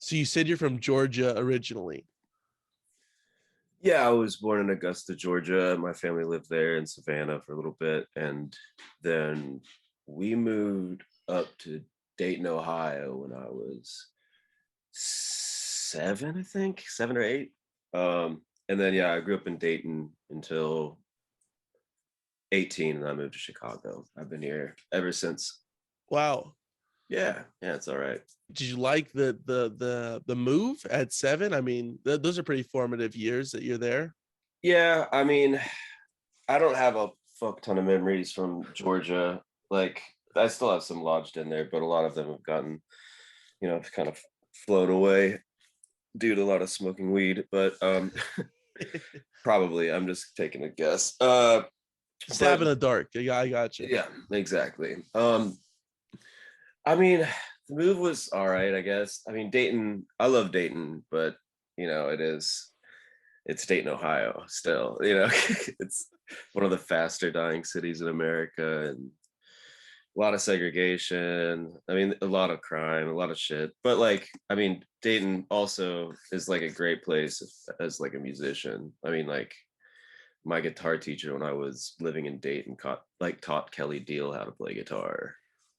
So you said you're from Georgia originally. Yeah, I was born in Augusta, Georgia. My family lived there in Savannah for a little bit, and then we moved up to Dayton, Ohio when I was seven, I think, 7 or 8. And then yeah, I grew up in Dayton until 18, and I moved to Chicago. I've been here ever since. Wow. Yeah, yeah, it's all right. Did you like the move at 7? I mean, those are pretty formative years that you're there. Yeah, I mean, I don't have a fuck ton of memories from Georgia. Like, I still have some lodged in there, but a lot of them have gotten, kind of flown away due to a lot of smoking weed. But probably, I'm just taking a guess. Stab But in the dark. Yeah, I got you. yeah, exactly. I mean, the move was all right, I guess. I mean, Dayton, I love Dayton, but it's Dayton, Ohio still, it's one of the faster dying cities in America, and a lot of segregation. I mean, a lot of crime, a lot of shit. But like, I mean, Dayton also is like a great place as like a musician. I mean, like my guitar teacher when I was living in Dayton taught Kelly Deal how to play guitar.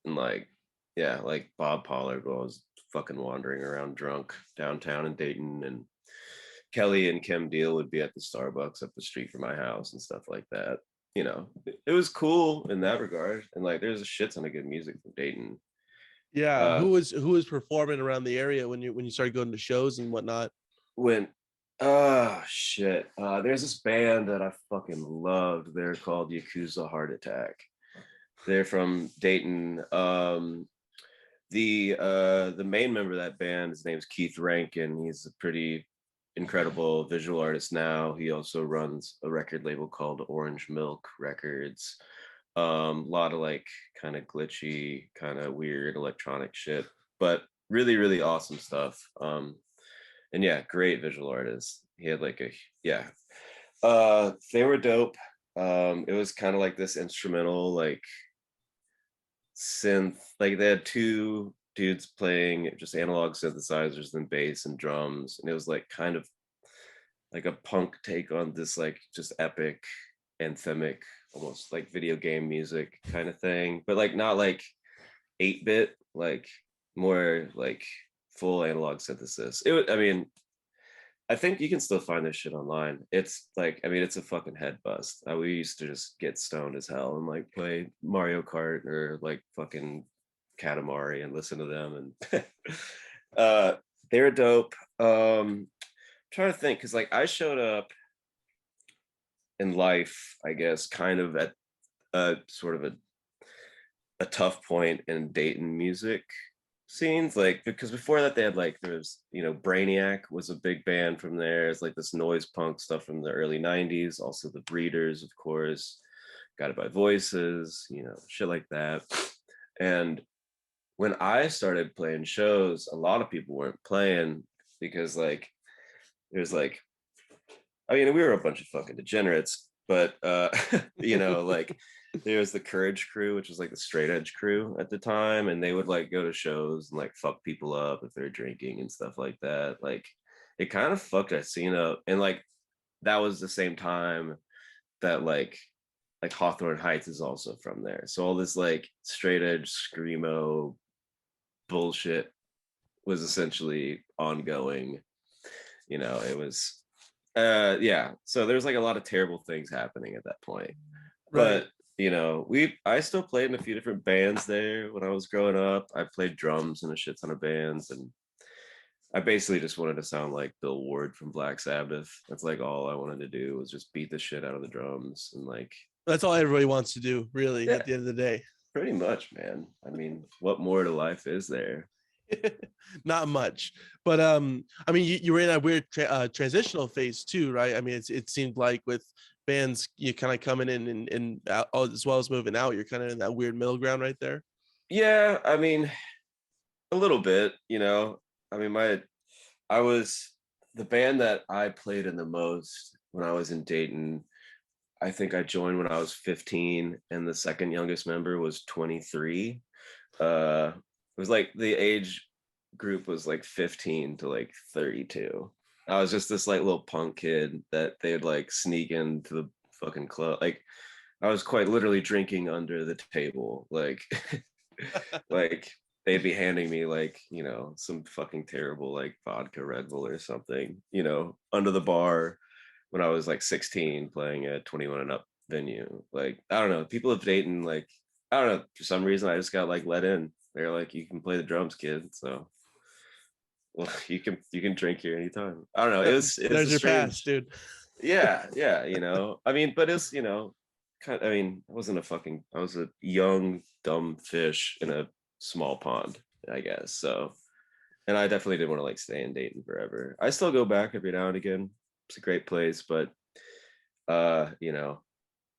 And like, yeah, like Bob Pollard while I was fucking wandering around drunk downtown in Dayton, and Kelly and Kim Deal would be at the Starbucks up the street from my house and stuff like that. It was cool in that regard. And like there's a shit ton of good music from Dayton. Yeah, Uh who was performing around the area when you started going to shows and whatnot? when shit. There's this band that I fucking loved. They're called Yakuza Heart Attack. They're from Dayton. The main member of that band, his name's Keith Rankin. He's a pretty incredible visual artist now. He also runs a record label called Orange Milk Records. A lot of like kind of glitchy, kind of weird electronic shit, but really, really awesome stuff. And yeah, great visual artist. He had like a yeah. They were dope. It was kind of like this instrumental, like synth. Like they had two dudes playing just analog synthesizers and bass and drums, and it was like kind of like a punk take on this like just epic anthemic almost like video game music kind of thing, but like not like 8-bit, like more like full analog synthesis. I mean, I think you can still find this shit online. It's like, I mean, it's a fucking head bust. We used to just get stoned as hell and like play Mario Kart or like fucking Katamari and listen to them. And they were dope. Trying to think, because like I showed up in life, I guess, kind of at a sort of a tough point in Dayton music scenes, like because before that they had like there was Brainiac was a big band from there. It's like this noise punk stuff from the early 90s, also the Breeders, of course, Guided by Voices, shit like that. And when I started playing shows, a lot of people weren't playing because like there's like, I mean, we were a bunch of fucking degenerates, but like there was the Courage crew, which was like the straight edge crew at the time, and they would like go to shows and like fuck people up if they're drinking and stuff like that. Like it kind of fucked that scene up. And like that was the same time that like Hawthorne Heights is also from there. So all this like straight edge screamo bullshit was essentially ongoing. It was yeah, so there's like a lot of terrible things happening at that point. Right. But I still played in a few different bands there when I was growing up. I played drums in a shit ton of bands, and I basically just wanted to sound like Bill Ward from Black Sabbath. That's like all I wanted to do was just beat the shit out of the drums and like, That's all everybody wants to do, really, yeah, at the end of the day. pretty much, man. I mean, what more to life is there? Not much, but I mean, you were in a weird transitional phase too, right? I mean, it seemed like with bands, you kind of coming in and out, as well as moving out, you're kind of in that weird middle ground right there. Yeah, I mean, a little bit, I mean, I was the band that I played in the most when I was in Dayton. I think I joined when I was 15, and the second youngest member was 23. It was like the age group was like 15 to like 32. I was just this like little punk kid that they'd like sneak into the fucking club. Like I was quite literally drinking under the table. Like like they'd be handing me like, some fucking terrible like vodka Red Bull or something, under the bar when I was like 16 playing a 21 and up venue. Like, I don't know, people of Dayton, like, I don't know, for some reason I just got like let in. They're like, you can play the drums, kid. So well, you can drink here anytime. I don't know. It's There's a your pass, strange, dude. yeah. I mean, but it's I mean, I was a young dumb fish in a small pond, I guess. So, and I definitely didn't want to like stay in Dayton forever. I still go back every now and again. It's a great place, but I don't know.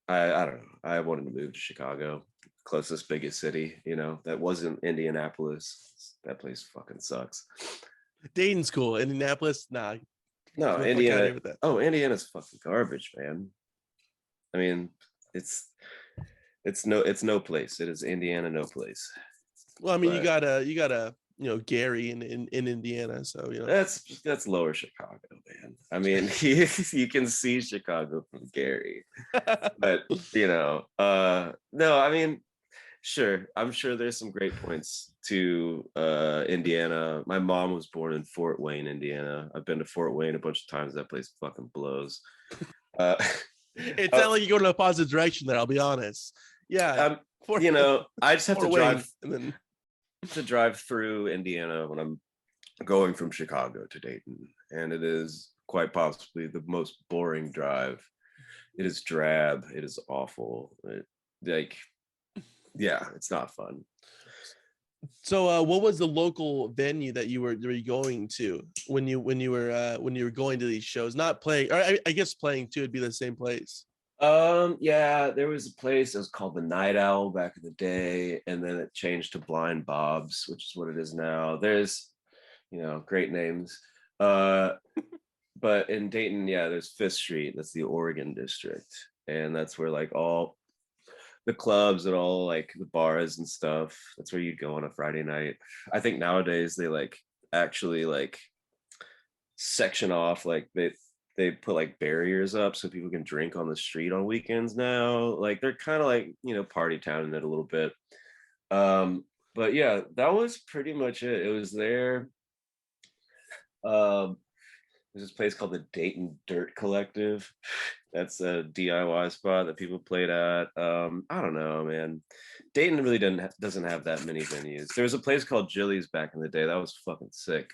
I wanted to move to Chicago, closest biggest city. That wasn't Indianapolis. That place fucking sucks. Dayton's cool. Indianapolis, nah. No, Get the fuck out of Indiana. here with that. Oh, Indiana's fucking garbage, man. I mean, it's it's no place. It is Indiana, no place. Well, I mean, you But gotta Gary in Indiana, so that's lower Chicago, man. I mean, you can see Chicago from Gary, but no, I mean, sure, I'm sure there's some great points to Indiana. My mom was born in Fort Wayne, Indiana. I've been to Fort Wayne a bunch of times. That place fucking blows. Uh, It's not like you go in a positive direction there. I'll be honest. Yeah, Fort, I just have to Fort Wayne, drive and then through Indiana when I'm going from Chicago to Dayton, and it is quite possibly the most boring drive. It is drab. It is awful. It's not fun. So, what was the local venue that you were going to when you were going to these shows? Not playing, or I guess playing too would be the same place. Yeah, there was a place that was called the Night Owl back in the day, and then it changed to Blind Bob's, which is what it is now. There's, great names. But in Dayton, yeah, there's Fifth Street. That's the Oregon district, and that's where like all the clubs and all like the bars and stuff. That's where you'd go on a Friday night. I think nowadays they like actually like section off, like they put like barriers up so people can drink on the street on weekends now. Like they're kind of like, party town in it a little bit. But yeah, that was pretty much it. It was there. There's this place called the Dayton Dirt Collective. That's a DIY spot that people played at. I don't know, man. Dayton really doesn't have that many venues. There was a place called Jilly's back in the day. That was fucking sick.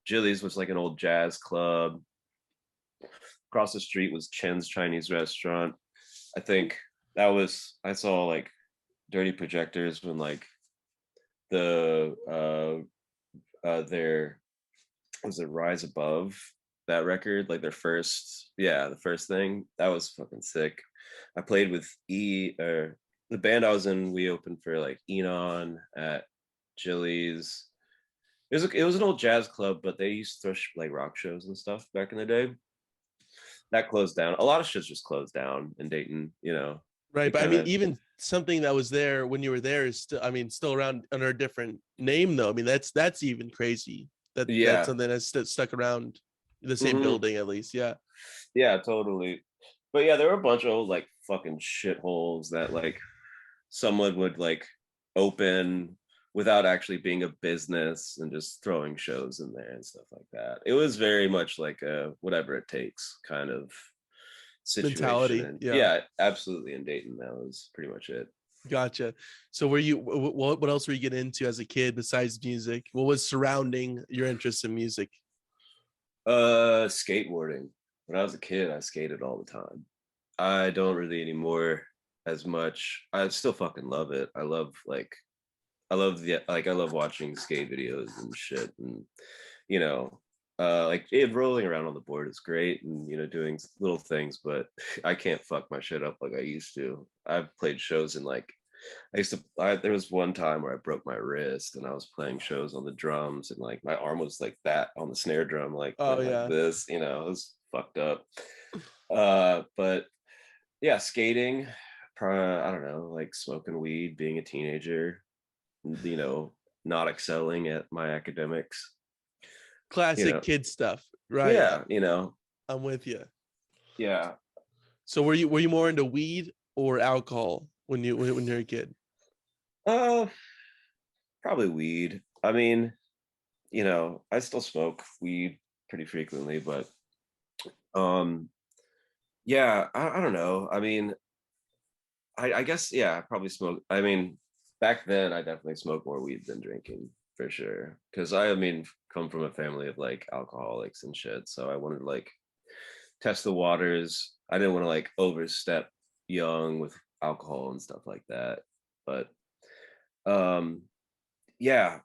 Jilly's was like an old jazz club. Across the street was Chen's Chinese restaurant. I think I saw like Dirty Projectors when like their was it Rise Above, that record, like the first thing. That was fucking sick. I played with the band I was in. We opened for like Enon at Jilly's. It was an old jazz club, but they used to throw like rock shows and stuff back in the day. That closed down. A lot of shit's just closed down in Dayton, Right, but I mean, kinda, even something that was there when you were there is still, I mean, still around under a different name, though. I mean, that's even crazy. That's yeah. something that's stuck around the same Mhm. building at least. Yeah. Yeah, totally. But yeah, there were a bunch of old like fucking shitholes that like someone would like open without actually being a business and just throwing shows in there and stuff like that. It was very much like a whatever it takes kind of situation. Mentality. And Yeah. yeah, absolutely, in Dayton, that was pretty much it. Gotcha. So were you what else were you getting into as a kid besides music? What was surrounding your interest in music? Skateboarding. When I was a kid, I skated all the time. I don't really anymore as much. I still fucking love it. I love watching skate videos and shit, and you know like it rolling around on the board is great, and doing little things, but I can't fuck my shit up like I used to. I've played shows in like there was one time where I broke my wrist and I was playing shows on the drums, and like my arm was like that on the snare drum, like Oh went like yeah. this, it was fucked up. But yeah, skating, I don't know, like smoking weed, being a teenager, you know not excelling at my academics. Classic kid stuff, right? Yeah, I'm with you. Yeah. So were you more into weed or alcohol when you're a kid? Probably weed. I mean, I still smoke weed pretty frequently, but yeah, I don't know. I mean, I guess, yeah, I probably smoke. I mean, back then I definitely smoked more weed than drinking for sure. Cause I mean, come from a family of like alcoholics and shit. So I wanted to like test the waters. I didn't want to like overstep young with alcohol and stuff like that. But um yeah,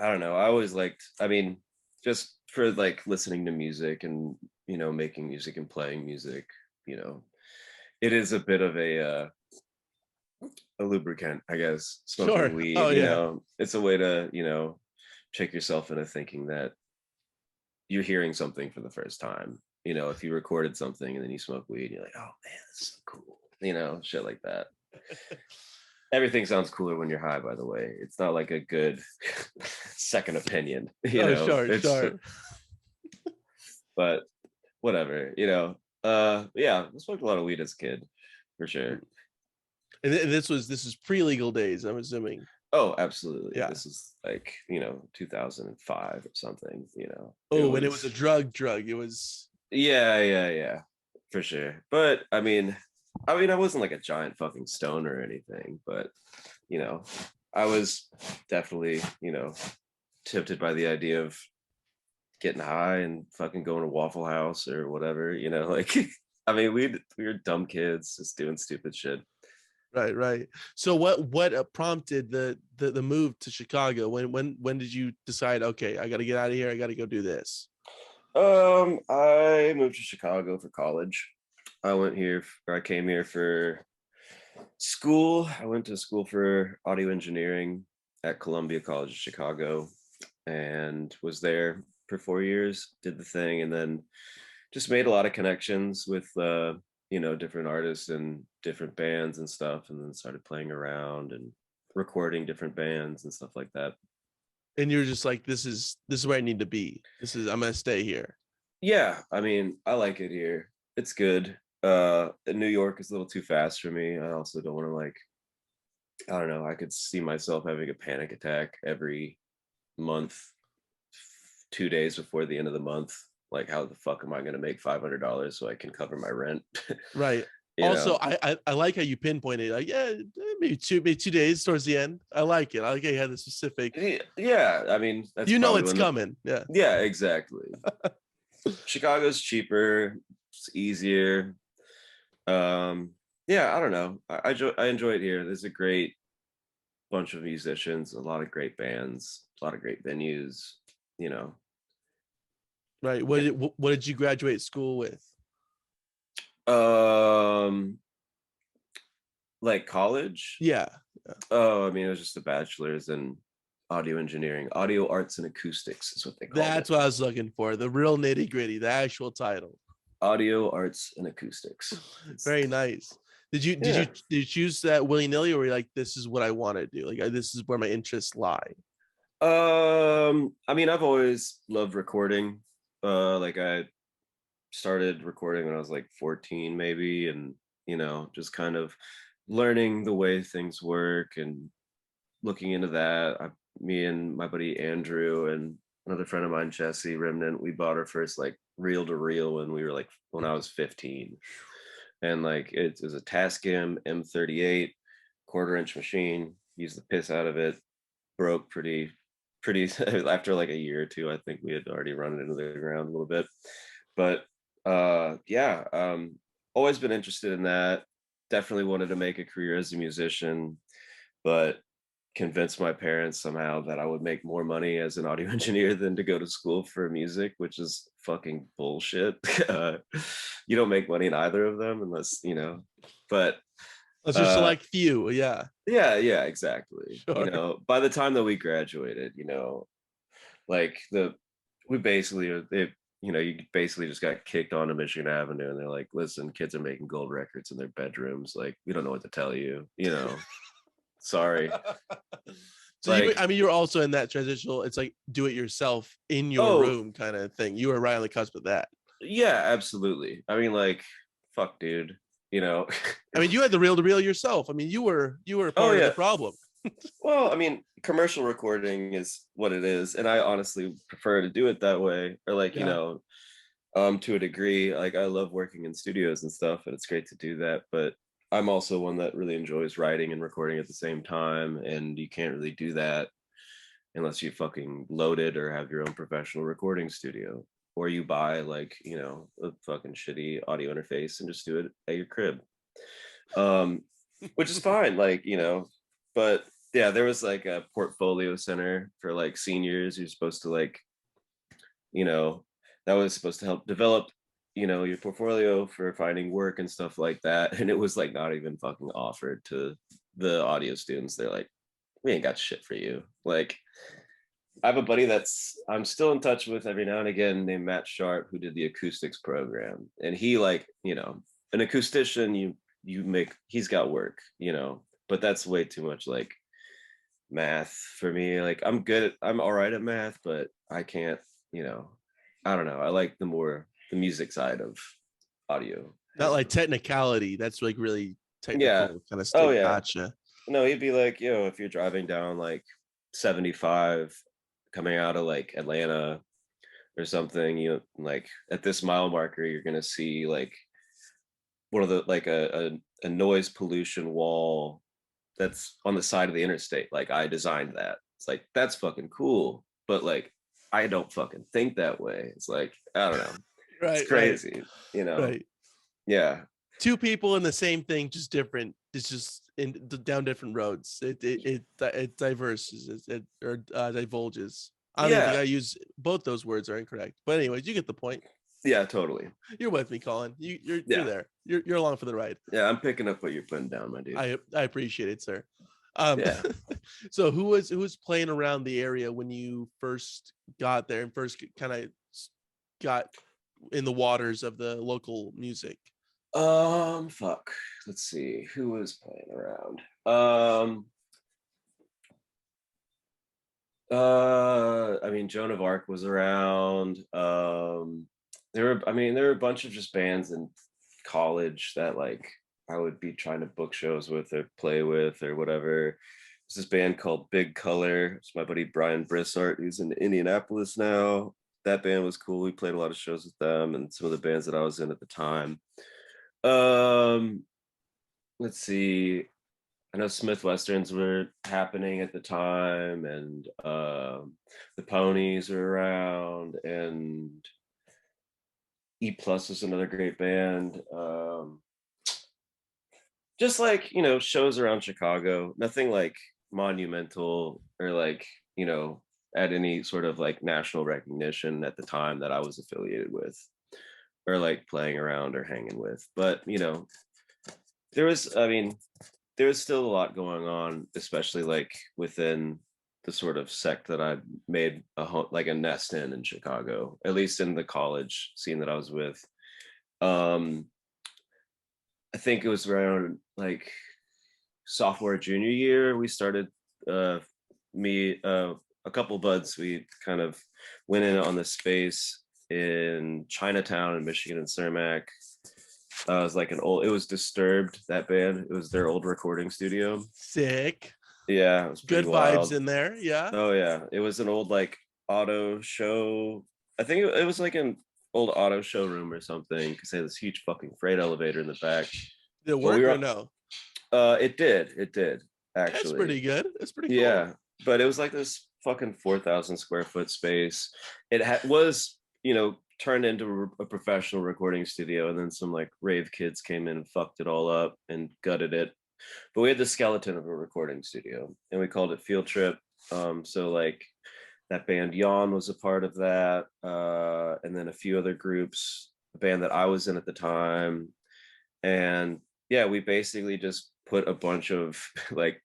I don't know. I always liked, I mean, just for like listening to music and, making music and playing music, you know, it is a bit of a lubricant, I guess, smoking Sure. Oh weed, yeah. it's a way to, trick yourself into thinking that you're hearing something for the first time. If you recorded something and then you smoke weed, you're like, oh man, that's so cool, shit like that. Everything sounds cooler when you're high, by the way. It's not like a good second opinion, Oh sure, it's, sure. but whatever, yeah, I smoked a lot of weed as a kid, for sure. And this is pre-legal days, I'm assuming. Oh, absolutely. Yeah. This is like, 2005 or something, it Oh, when it was a was, drug, it was. yeah, for sure. But I wasn't like a giant fucking stone or anything, but, you know, I was definitely, tempted by the idea of getting high and fucking going to Waffle House or whatever, like, I mean, we were dumb kids just doing stupid shit. Right. So what prompted the move to Chicago? When did you decide, okay, I got to get out of here, I got to go do this? I moved to Chicago for college. I came here for school. I went to school for audio engineering at Columbia College of Chicago and was there for 4 years, did the thing, and then just made a lot of connections with different artists and different bands and stuff, and then started playing around and recording different bands and stuff like that. And you're just like, this is where I need to be. I'm gonna stay here. Yeah, I mean, I like it here. It's good. New York is a little too fast for me. I also don't want to like, I don't know, I could see myself having a panic attack every month, 2 days before the end of the month. Like, how the fuck am I going to make $500 so I can cover my rent? Right. you Also, know? I like how you pinpointed, like, yeah, maybe 2 days towards the end. I like it. I like how you had the specific. Yeah, I mean, that's probably It's when coming. Yeah. yeah, exactly. Chicago's cheaper, it's easier. Yeah, I don't know. I enjoy it here. There's a great bunch of musicians, a lot of great bands, a lot of great venues, you know. Right. What did you graduate school with? Like college. Yeah. Oh, I mean, it was just a bachelor's in audio engineering. Audio arts and acoustics is what they called it. That's what I was looking for. The real nitty gritty, the actual title. Audio arts and acoustics. Very nice. Did you choose that willy nilly, or were you like, this is what I want to do? Like, this is where my interests lie. I mean, I've always loved recording. Like I started recording when I was like 14, maybe, and just kind of learning the way things work and looking into that. Me and my buddy Andrew and another friend of mine, Jesse Remnant, we bought our first like reel to reel when I was 15, and like it was a Tascam M38 quarter-inch machine. Used the piss out of it. Broke pretty after like a year or two. I think we had already run it into the ground a little bit, but yeah, always been interested in that. Definitely wanted to make a career as a musician, but convinced my parents somehow that I would make more money as an audio engineer than to go to school for music, which is fucking bullshit. You don't make money in either of them unless, but Let's just select few. Yeah. yeah, exactly. Sure. By the time that we graduated, like we basically, you basically just got kicked onto Michigan Avenue and they're like, listen, kids are making gold records in their bedrooms. Like, we don't know what to tell you, sorry. So you, Like, I mean, you're also in that transitional. It's like do it yourself in your oh room kind of thing. You were right on the cusp of that. yeah, absolutely. I mean, like, fuck, dude. You know. I mean, you had the reel to reel yourself. I mean, you were Oh part of the yeah. problem. Well, I mean, commercial recording is what it is, and I honestly prefer to do it that way, or like, Yeah. to a degree. Like, I love working in studios and stuff, and it's great to do that. But I'm also one that really enjoys writing and recording at the same time, and you can't really do that unless you fucking load it or have your own professional recording studio, or you buy like, a fucking shitty audio interface and just do it at your crib. Um, which is fine, like, but yeah, there was like a portfolio center for like seniors. You're supposed to like, you know, that was supposed to help develop, your portfolio for finding work and stuff like that. And it was like not even fucking offered to the audio students. They're like, we ain't got shit for you. Like, I have a buddy that's I'm still in touch with every now and again named Matt Sharp, who did the acoustics program. And he, like, an acoustician, he's got work, but that's way too much like math for me. Like, I'm all right at math, but I can't, I don't know. I like the music side of audio. Not like technicality. That's like really Yeah. technical kind of Oh stuff. yeah. Gotcha. No, he'd be like, if you're driving down like 75 coming out of like Atlanta or something, like at this mile marker, you're gonna see like one of the like a noise pollution wall that's on the side of the interstate. Like, I designed that. It's like, that's fucking cool, but like, I don't fucking think that way. It's like, I don't know. It's Right, right, crazy, right. Yeah. Two people in the same thing, just different. It's just down different roads. It diverses. It or divulges. I don't even think Yeah. I use both those words are incorrect. But anyways, you get the point. Yeah, totally. You're with me, Colin. You're Yeah. there. You're along for the ride. Yeah, I'm picking up what you're putting down, my dude. I appreciate it, sir. Um, Yeah. so who was playing around the area when you first got there and first kind of got in the waters of the local music? Fuck. Let's see who was playing around. I mean, Joan of Arc was around. There were a bunch of just bands in college that like I would be trying to book shows with or play with or whatever. There's this band called Big Color. It's my buddy Brian Brissart, who's in Indianapolis now. That band was cool. We played a lot of shows with them and some of the bands that I was in at the time. Um, let's see. I know Smith Westerns were happening at the time, and the Ponies were around, and E Plus is another great band. Just like, shows around Chicago, nothing like monumental or like, at any sort of like national recognition at the time that I was affiliated with or like playing around or hanging with. But, there was, I mean, there was still a lot going on, especially like within the sort of sect that I made like a nest in Chicago, at least in the college scene that I was with. I think it was around like sophomore junior year we started. A couple buds, we kind of went in on the space in Chinatown in Michigan and Cermak. It was like it was Disturbed, that band. It was their old recording studio. Sick. Yeah, it was Good pretty vibes wild. in there. Yeah. Oh yeah, it was an old like auto show. I think it was like an old auto showroom or something because they had this huge fucking freight elevator in the back. Did it But work or no? It did That's actually. pretty good. That's pretty cool. Yeah, but it was like this fucking 4,000 square foot space. It was, turned into a professional recording studio, and then some like rave kids came in and fucked it all up and gutted it. But we had the skeleton of a recording studio, and we called it Field Trip. So like that band Yawn was a part of that, and then a few other groups. A band that I was in at the time, and yeah, we basically just put a bunch of like,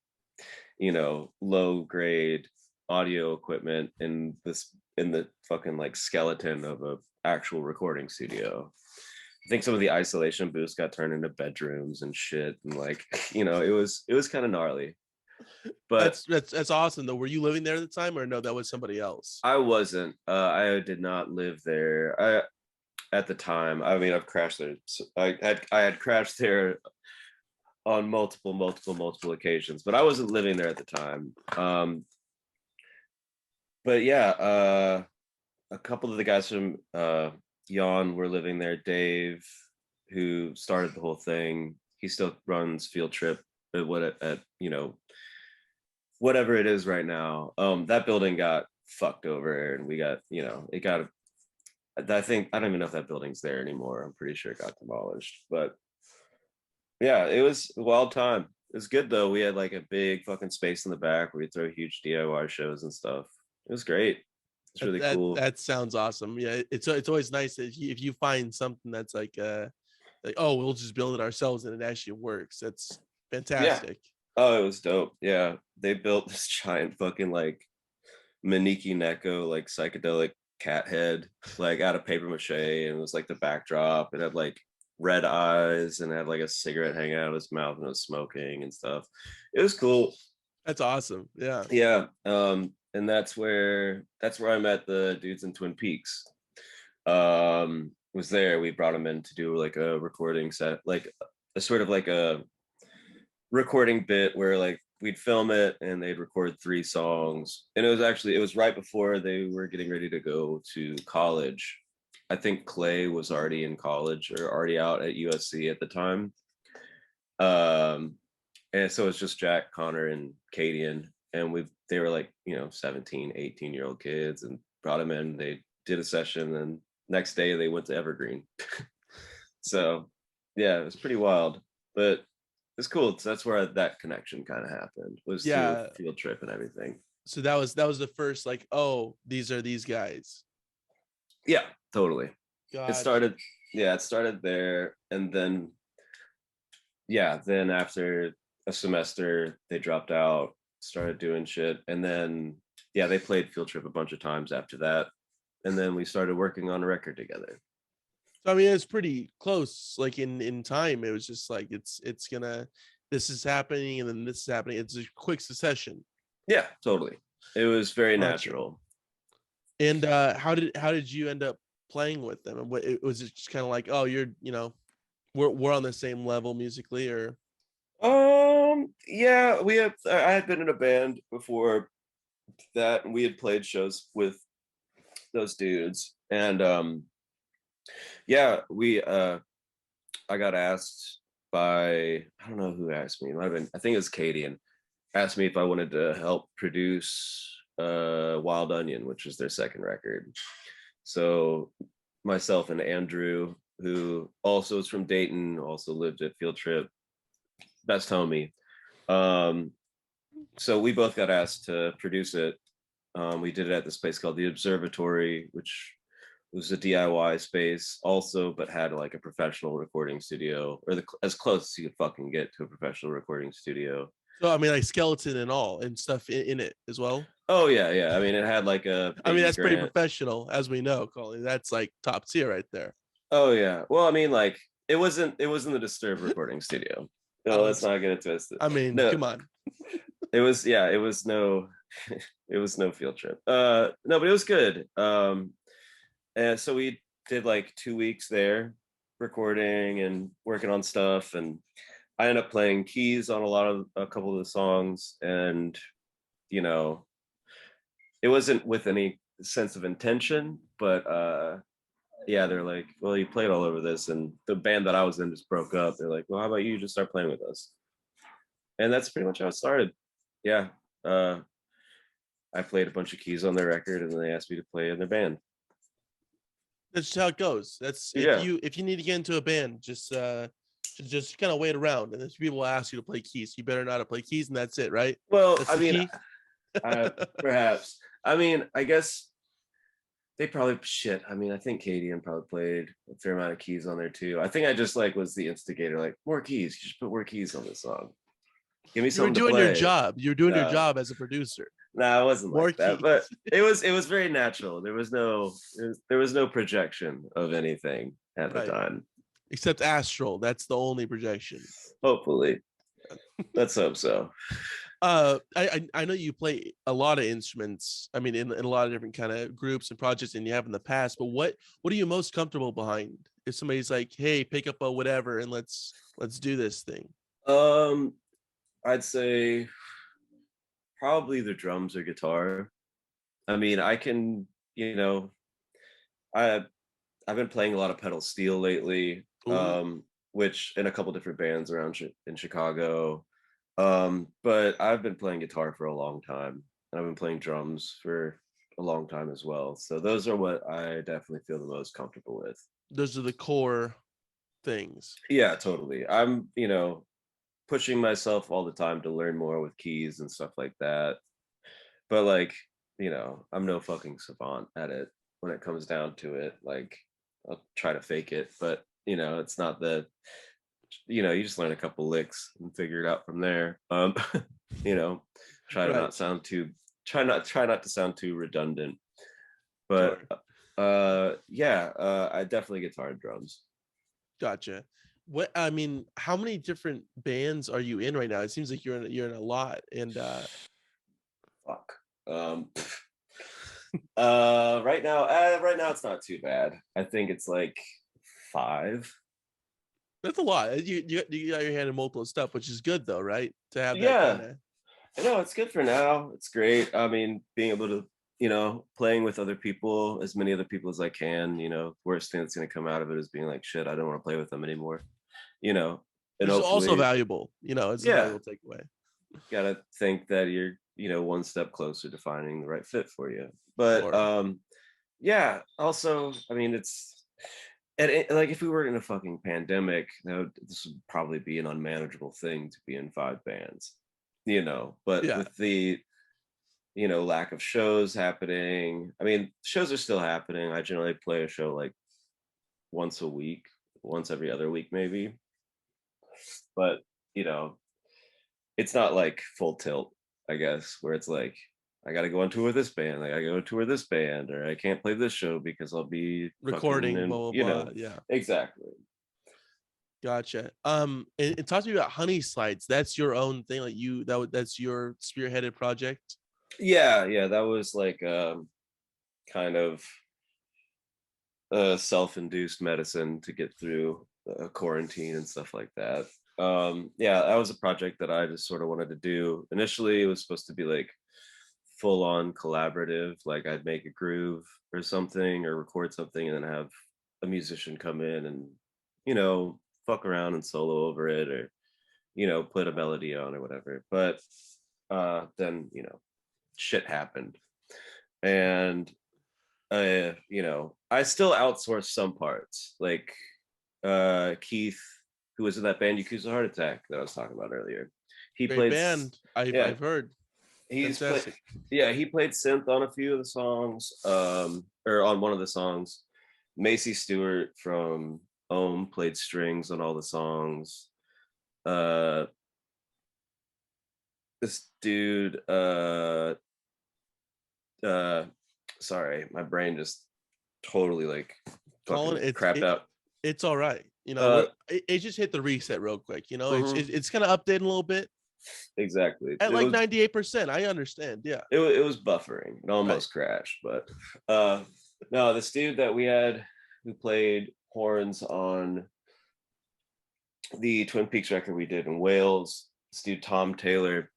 low grade audio equipment in the fucking like skeleton of a actual recording studio. I think some of the isolation booths got turned into bedrooms and shit, and like, it was kind of gnarly. But That's awesome though. Were you living there at the time, or no? That was somebody else. I wasn't. I did not live there. At the time. I mean, I've crashed there. So I had crashed there on multiple occasions, but I wasn't living there at the time. But yeah, a couple of the guys from Jan were living there. Dave, who started the whole thing, he still runs Field Trip at whatever it is right now. That building got fucked over, and we got it got. I think I don't even know if that building's there anymore. I'm pretty sure it got demolished. But yeah, it was a wild time. It was good though. We had like a big fucking space in the back where we throw huge DIY shows and stuff. It was great. It's really cool. That sounds awesome. Yeah, it's always nice if you find something that's like oh, we'll just build it ourselves and it actually works. That's fantastic. Yeah. Oh, it was dope. Yeah, they built this giant fucking like Maneki Neko like psychedelic cat head like out of paper mache, and it was like the backdrop. It had like red eyes and had like a cigarette hanging out of his mouth and it was smoking and stuff. It was cool. That's awesome. Yeah. Yeah. And that's where I met the dudes in Twin Peaks. Was there. We brought them in to do like a recording set, like a sort of like a recording bit where like we'd film it and they'd record 3 songs. And it was right before they were getting ready to go to college. I think Clay was already in college or already out at USC at the time. And so it's just Jack, Connor, and Cadian. And they were like, 17, 18-year-old kids, and brought them in. They did a session, and next day they went to Evergreen. So yeah, it was pretty wild. But it's cool. So that's where that connection kind of happened, was through Field Trip and everything. So that was the first like, oh, these are these guys. Yeah, totally. God. It started there. And then after a semester, they dropped out, started doing shit. And then, they played Field Trip a bunch of times after that. And then we started working on a record together. So, I mean, it's pretty close, like in time. It was just like, this is happening and then this is happening. It's a quick succession. Yeah, totally. It was very natural. And how did you end up playing with them? And what was it just kind of like, oh, you're, we're on the same level musically, or? Yeah, I had been in a band before that, and we had played shows with those dudes. And I got asked by, I don't know who asked me. It might have been, I think it was Cadian, asked me if I wanted to help produce Wild Onion, which is their second record. So myself and Andrew, who also is from Dayton, also lived at Field Trip, best homie. So we both got asked to produce it. We did it at this place called the Observatory, which was a DIY space also, but had like a professional recording studio, or as close as you could fucking get to a professional recording studio. So I mean, like skeleton and all and stuff in it as well. Oh yeah. I mean, it had like a. I mean, that's pretty professional, as we know, Colin. That's like top tier right there. Oh yeah. Well, I mean, like it wasn't the Disturbed recording studio. No, let's not get it twisted. I mean, no. Come on. It was no Field Trip. No, but it was good. And so we did like 2 weeks there recording and working on stuff, and I ended up playing keys on a couple of the songs. And it wasn't with any sense of intention, but they're like, well, you played all over this, and the band that I was in just broke up. They're like, well, how about you just start playing with us? And that's pretty much how it started. I played a bunch of keys on their record, and then they asked me to play in their band. That's how it goes. That's if you need to get into a band, just kind of wait around, and if people ask you to play keys, you better know how to play keys, and that's it, right? Well, I mean, perhaps. I mean, I guess they probably I mean, I think Cadian probably played a fair amount of keys on there too. I think I just like was the instigator, like, more keys. You should put more keys on this song. Give me something. You're doing your job. You're doing your job as a producer. No, it wasn't like that, but it was very natural. There was no projection of anything at the time, except astral. That's the only projection. Hopefully. Let's hope so. I know you play a lot of instruments. I mean, in a lot of different kind of groups and projects, and you have in the past. But what are you most comfortable behind? If somebody's like, "Hey, pick up a whatever and let's do this thing." Um, I'd say probably the drums or guitar. I mean, I can, you know, I I've been playing a lot of pedal steel lately, Ooh, which in a couple different bands around in Chicago. But I've been playing guitar for a long time, and I've been playing drums for a long time as well. So those are what I definitely feel the most comfortable with. those are the core things. Yeah, totally. I'm, pushing myself all the time to learn more with keys and stuff like that. But like, I'm no fucking savant at it when it comes down to it. Like, I'll try to fake it, but it's not the, you just learn a couple licks and figure it out from there. You know, try to Right. not sound too, try not to sound too redundant. But Sure. yeah, I definitely guitar and drums. Gotcha. What I mean, how many different bands are you in right now? It seems like you're in a lot. And Fuck. Um, right now it's not too bad. I think it's like 5. that's a lot. You got your hand in multiple stuff, which is good though, right? To have that kind Yeah, of I know it's good for now. It's great. I mean, being able to, playing with other people, as many other people as I can. Worst thing that's gonna come out of it is being like, shit, I don't want to play with them anymore. You know, and which is also hopefully, valuable. It's a yeah, valuable takeaway. gotta think that you're, one step closer to finding the right fit for you. But Sure. yeah. Also, I mean, like if we were in a fucking pandemic, this would probably be an unmanageable thing to be in 5 bands. But Yeah. with the lack of shows happening. I mean, shows are still happening. I generally play a show like once a week, once every other week, maybe. But, you know, it's not like full tilt, I guess, where it's like, I got to go on tour with this band. I got to go tour with this band, or I can't play this show because I'll be fucking, Recording, and, blah blah blah. Yeah. exactly. Gotcha. And talk to me about Honeyslides. That's your own thing. Like that's your spearheaded project. Yeah. Yeah. That was like kind of self-induced medicine to get through quarantine and stuff like that. Yeah, that was a project that I just sort of wanted to do. Initially, it was supposed to be like full on collaborative, like I'd make a groove or something or record something and then have a musician come in and, fuck around and solo over it, or, put a melody on or whatever. But then, shit happened. And I still outsource some parts. Like Keith, who was in that band Yakuza Heart Attack that I was talking about earlier. He Great played, band. yeah, I've heard. he's played, Fantastic. yeah, he played synth on a few of the songs, or on one of the songs. Macy Stewart from Ohm played strings on all the songs. Uh, this dude, uh, sorry, my brain just totally like Colin, fucking crapped out. it's all right. Uh, It just hit the reset real quick. mhm, It's kind of updating a little bit exactly. at like 98%. I understand. Yeah. It was buffering. It Right. almost crashed, but uh no, this dude that we had who played horns on the Twin Peaks record we did in Wales, this dude Tom Taylor,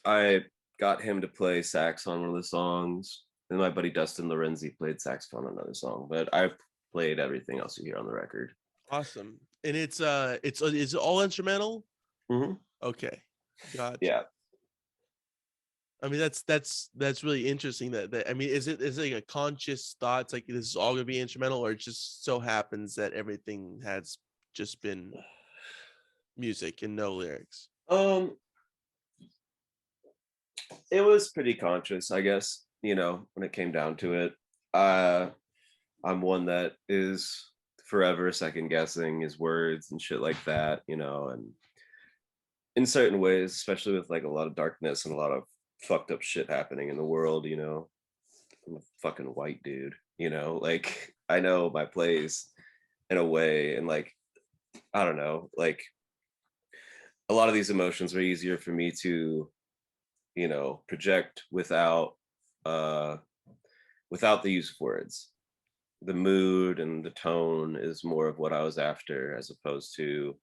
I got him to play sax on one of the songs, and my buddy Dustin Lorenzi played saxophone on another song, but I played everything else you hear on the record. Awesome. And it's all instrumental. Hmm. Okay. Gotcha. Yeah. I mean, that's really interesting. That I mean, is it like a conscious thought? It's like this is all gonna be instrumental, or it just so happens that everything has just been music and no lyrics. Um, it was pretty conscious, I guess, when it came down to it. I'm one that is forever second guessing his words and shit like that, and in certain ways, especially with like a lot of darkness and a lot of fucked up shit happening in the world, I'm a fucking white dude, like I know my place in a way, and like I don't know, like a lot of these emotions are easier for me to project without the use of words. The mood and the tone is more of what I was after, as opposed to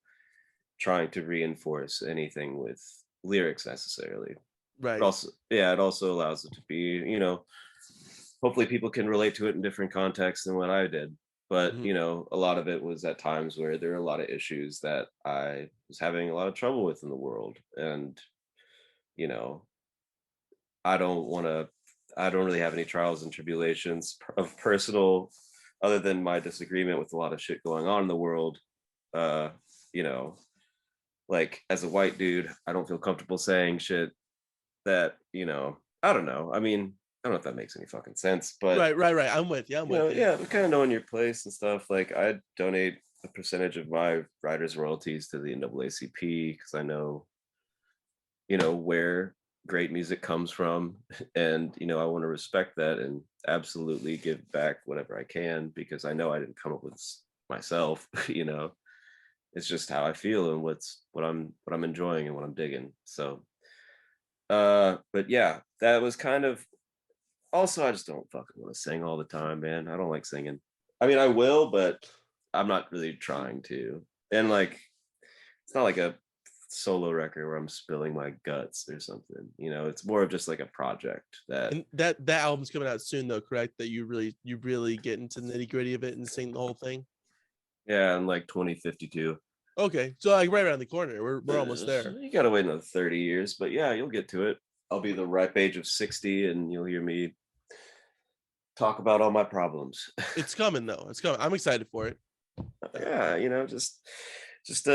trying to reinforce anything with lyrics necessarily. But Right. also, yeah, it also allows it to be, hopefully people can relate to it in different contexts than what I did. But, Mhm. a lot of it was at times where there were a lot of issues that I was having a lot of trouble with in the world. And, you know, I don't want to, I don't really have any trials and tribulations of personal, other than my disagreement with a lot of shit going on in the world. Uh, you know, like as a white dude, I don't feel comfortable saying shit that, I don't know. I mean, I don't know if that makes any fucking sense, but Right. I'm with you. I'm with you. yeah, but kind of knowing your place and stuff. Like I donate a percentage of my writers' royalties to the NAACP because I know, where great music comes from, and I want to respect that and absolutely give back whatever I can because I know I didn't come up with myself. It's just how I feel and what I'm enjoying and what I'm digging. So, but yeah, that was kind of also, I just don't fucking want to sing all the time, man. I don't like singing. I mean, I will, but I'm not really trying to. And like, it's not like a solo record where I'm spilling my guts or something. It's more of just like a project that, And that album's coming out soon, though, correct? That you really get into the nitty gritty of it and sing the whole thing. yeah, in like 2052. Okay, so like right around the corner. We're almost there. You gotta wait another 30 years, but yeah, you'll get to it. I'll be the ripe age of 60 and you'll hear me talk about all my problems. It's coming though. It's coming. I'm excited for it. Yeah, just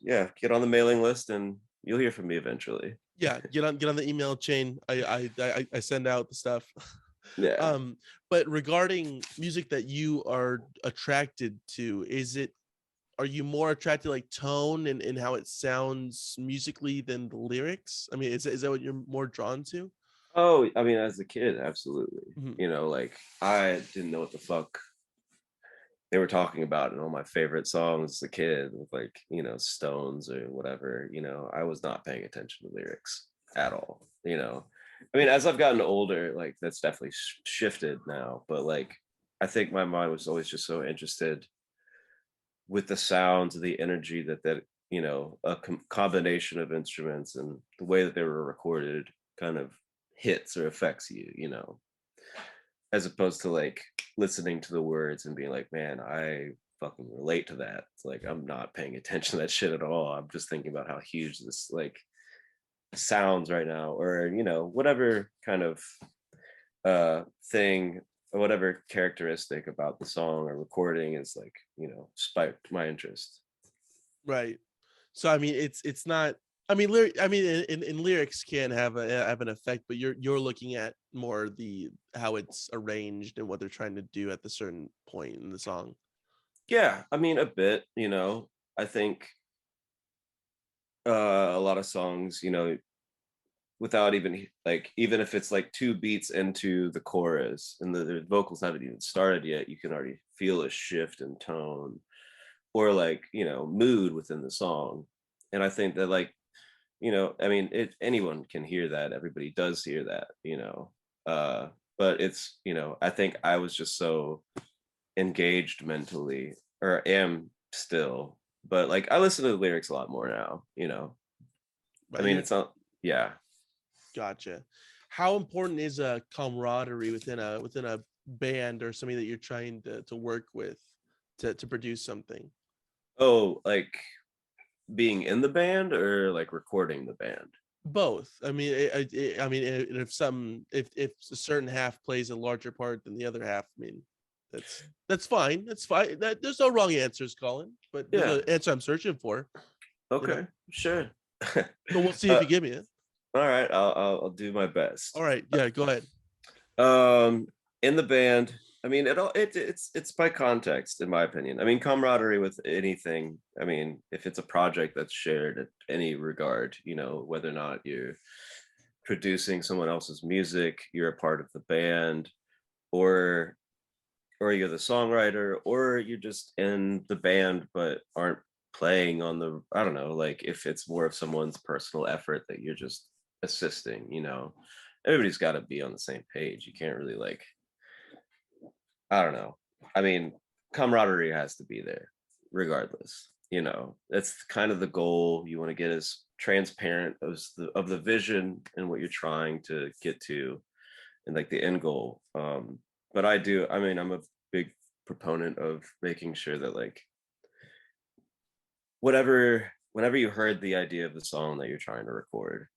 yeah, get on the mailing list and you'll hear from me eventually. Yeah, get on the email chain. I send out the stuff. Yeah. But regarding music that you are attracted to, are you more attracted like tone and how it sounds musically than the lyrics? I mean, is that what you're more drawn to? Oh, I mean, as a kid, absolutely. Mhm. Like I didn't know what the fuck they were talking about in all my favorite songs as a kid with like, Stones or whatever. I was not paying attention to lyrics at all. I mean, as I've gotten older, like that's definitely shifted now, but like I think my mind was always just so interested with the sounds, the energy that a combination of instruments and the way that they were recorded kind of hits or affects you, as opposed to like listening to the words and being like, man, I fucking relate to that. It's like I'm not paying attention to that shit at all. I'm just thinking about how huge this like sounds right now, or whatever kind of thing or whatever characteristic about the song or recording is like, spiked my interest. Right. So I mean, it's not. I mean, in lyrics can have an effect, but you're looking at more the how it's arranged and what they're trying to do at the certain point in the song. Yeah, I mean a bit, I think a lot of songs, without even like, even if it's like two beats into the chorus and the vocals haven't even started yet, you can already feel a shift in tone or like, mood within the song. And I think that like, I mean, anyone can hear that. Everybody does hear that, uh, but it's, I think I was just so engaged mentally, or am still, but like I listen to the lyrics a lot more now. I Right. mean, it's not, yeah. Gotcha. How important is a camaraderie within a band or somebody that you're trying to work with to produce something? Oh, like being in the band or like recording the band? Both. I mean, I mean, if a certain half plays a larger part than the other half, I mean, that's fine. That's fine. There's no wrong answers, Colin, but there's Yeah. an answer I'm searching for. You know. Okay. Sure. So we'll see if uh, you give me it. all right. I'll do my best. All right. Yeah. Go ahead. Um, in the band, I mean, it's by context, in my opinion. I mean, camaraderie with anything. I mean, if it's a project that's shared at any regard, whether or not you're producing someone else's music, you're a part of the band, or you're the songwriter, or you're just in the band but aren't playing on the, I don't know, like if it's more of someone's personal effort that you're just assisting, you know. Everybody's got to be on the same page. You can't really like, I don't know. I mean, camaraderie has to be there regardless. You know, that's kind of the goal. You want to get as transparent as of the vision and what you're trying to get to, and like the end goal. But I mean, I'm a big proponent of making sure that like whenever you heard the idea of the song that you're trying to record,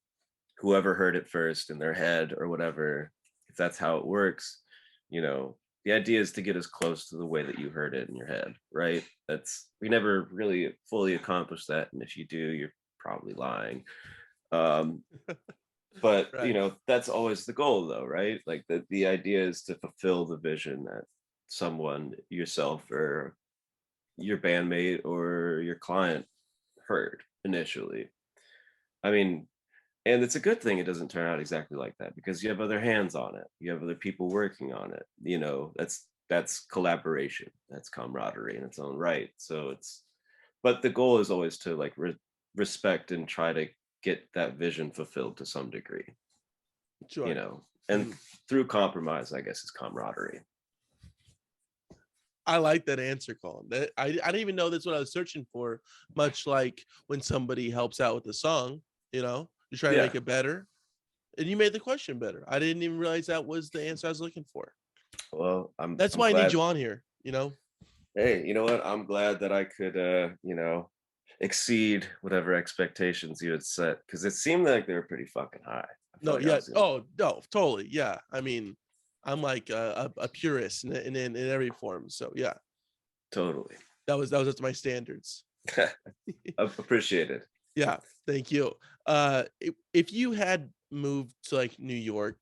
whoever heard it first in their head or whatever, if that's how it works, you know, the idea is to get as close to the way that you heard it in your head, right? That's, we never really fully accomplish that, and if you do, you're probably lying. um but you Right. know, that's always the goal though, right? Like the idea is to fulfill the vision that someone, yourself or your bandmate or your client, heard initially. I mean, and it's a good thing it doesn't turn out exactly like that, because you have other hands on it, you have other people working on it, you know. That's collaboration, that's camaraderie in its own right. So it's, but the goal is always to like respect and try to get that vision fulfilled to some degree, you Sure. know. And through compromise, I guess, is camaraderie. I like that answer, Colin. I didn't even know that's what I was searching for. Much like when somebody helps out with a song, you know, you try to Yeah. make it better, and you made the question better. I didn't even realize that was the answer I was looking for. Well, That's I'm why I need glad. you on here. You know. Hey, you know what? I'm glad that I could, you know, exceed whatever expectations you had set, because it seemed like they were pretty fucking high. I felt No, like I yeah. was gonna Oh, no, totally. Yeah. I mean, I'm like a purist in every form. So yeah, totally that was up to my standards. appreciated. Yeah. Thank you. If you had moved to like New York,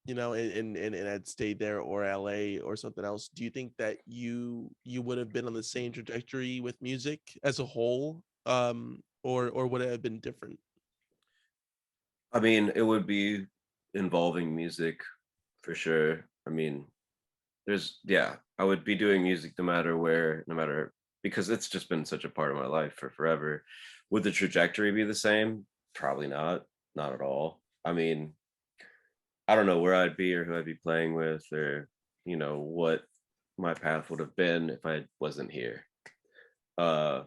you know, and had stayed there, or LA or something else, do you think that you would have been on the same trajectory with music as a whole? Or would it have been different? I mean, it would be involving music for sure. I mean, yeah, I would be doing music no matter where, no matter, because it's just been such a part of my life for forever. Would the trajectory be the same? Probably not, not at all. I mean, I don't know where I'd be or who I'd be playing with, or you know what my path would have been if I wasn't here. Uh,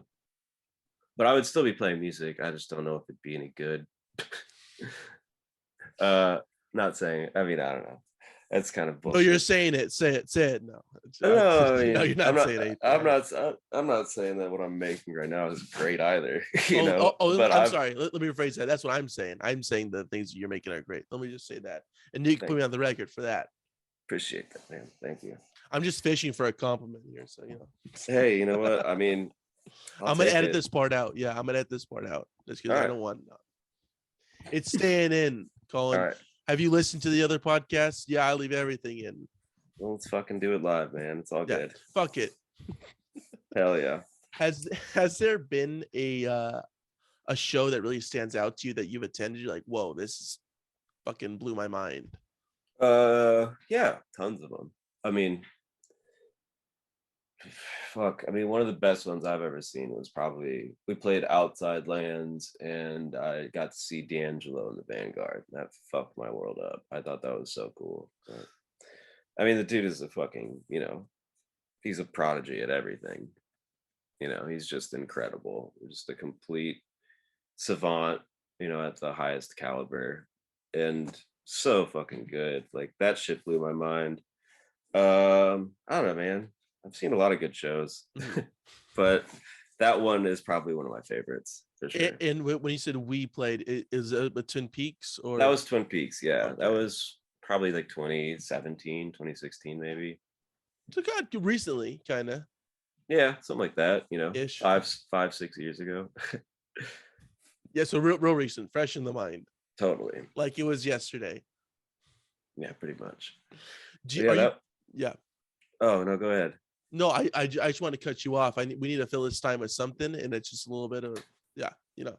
but I would still be playing music. I just don't know if it'd be any good. uh, Not saying. I mean, I don't know. That's kind of No, you're bullshit. saying it. Say it. Say it. No, No, I no, mean, you're not saying anything. I'm not saying that what I'm making right now is great either, you Oh, know. oh, oh, But I'm I've sorry. Let me rephrase that. That's what I'm saying. I'm saying the things you're making are great. Let me just say that, and you can put thank me on the record for that. appreciate that, man. Thank you. I'm just fishing for a compliment here, so you know. Hey, you know what? I mean, I'll I'm gonna take edit it. this part out. Yeah, I'm gonna edit this part out just All because I right, don't want. It's staying in, all Colin. right. Have you listened to the other podcasts? Yeah, I leave everything in. Well, let's fucking do it live, man. It's all Yeah, good. fuck it. Hell yeah. Has there been a show that really stands out to you that you've attended? You're like, whoa, this fucking blew my mind. Yeah, tons of them. I mean, fuck. I mean, one of the best ones I've ever seen was probably, we played Outside Lands, and I got to see D'Angelo in the Vanguard. That fucked my world up. I thought that was so cool. But, I mean, the dude is a fucking, you know, he's a prodigy at everything. You know, he's just incredible. Just a complete savant, you know, at the highest caliber, and so fucking good. Like that shit blew my mind. I don't know, man. I've seen a lot of good shows, Mhm. but that one is probably one of my favorites for And, sure. and when you said we played, is it with Twin Peaks That or was Twin Peaks. Yeah, that okay? was probably like 2017, 2016, maybe. So God, recently, kind of Yeah, something like that, you know, ish. 5, 6 years ago. Yeah, so real recent, fresh in the mind, Totally. like it was yesterday. Yeah, pretty much. Do But you, yeah, are you? that, Yeah. oh no, go ahead. No, I just want to cut you off. We need to fill this time with something, and it's just a little bit of yeah, you know.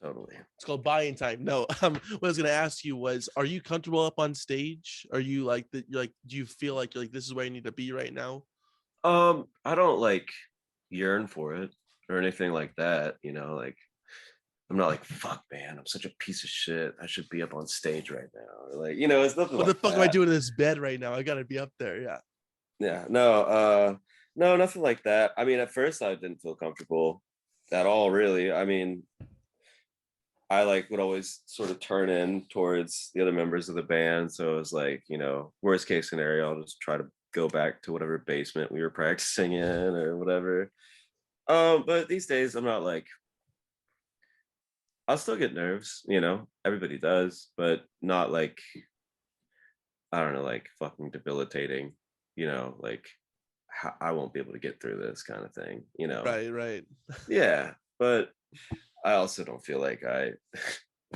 Totally. It's called buying time. No, what I was gonna ask you was, are you comfortable up on stage? Are you like that? You're like, do you feel like you're like this is where I need to be right now? I don't like yearn for it or anything like that, you know, like I'm not like, fuck man, I'm such a piece of shit, I should be up on stage right now. Or like, you know, it's nothing What like the fuck am I that. doing in this bed right now? I gotta be up there. Yeah. Yeah, no, nothing like that. I mean, at first I didn't feel comfortable at all, really. I mean, I like would always sort of turn in towards the other members of the band. So it was like, you know, worst case scenario, I'll just try to go back to whatever basement we were practicing in or whatever. But these days I'm not like, I'll still get nerves, you know, everybody does, but not like, I don't know, like fucking debilitating, you know, like I won't be able to get through this kind of thing, you know. Right. Right. Yeah, but I also don't feel like I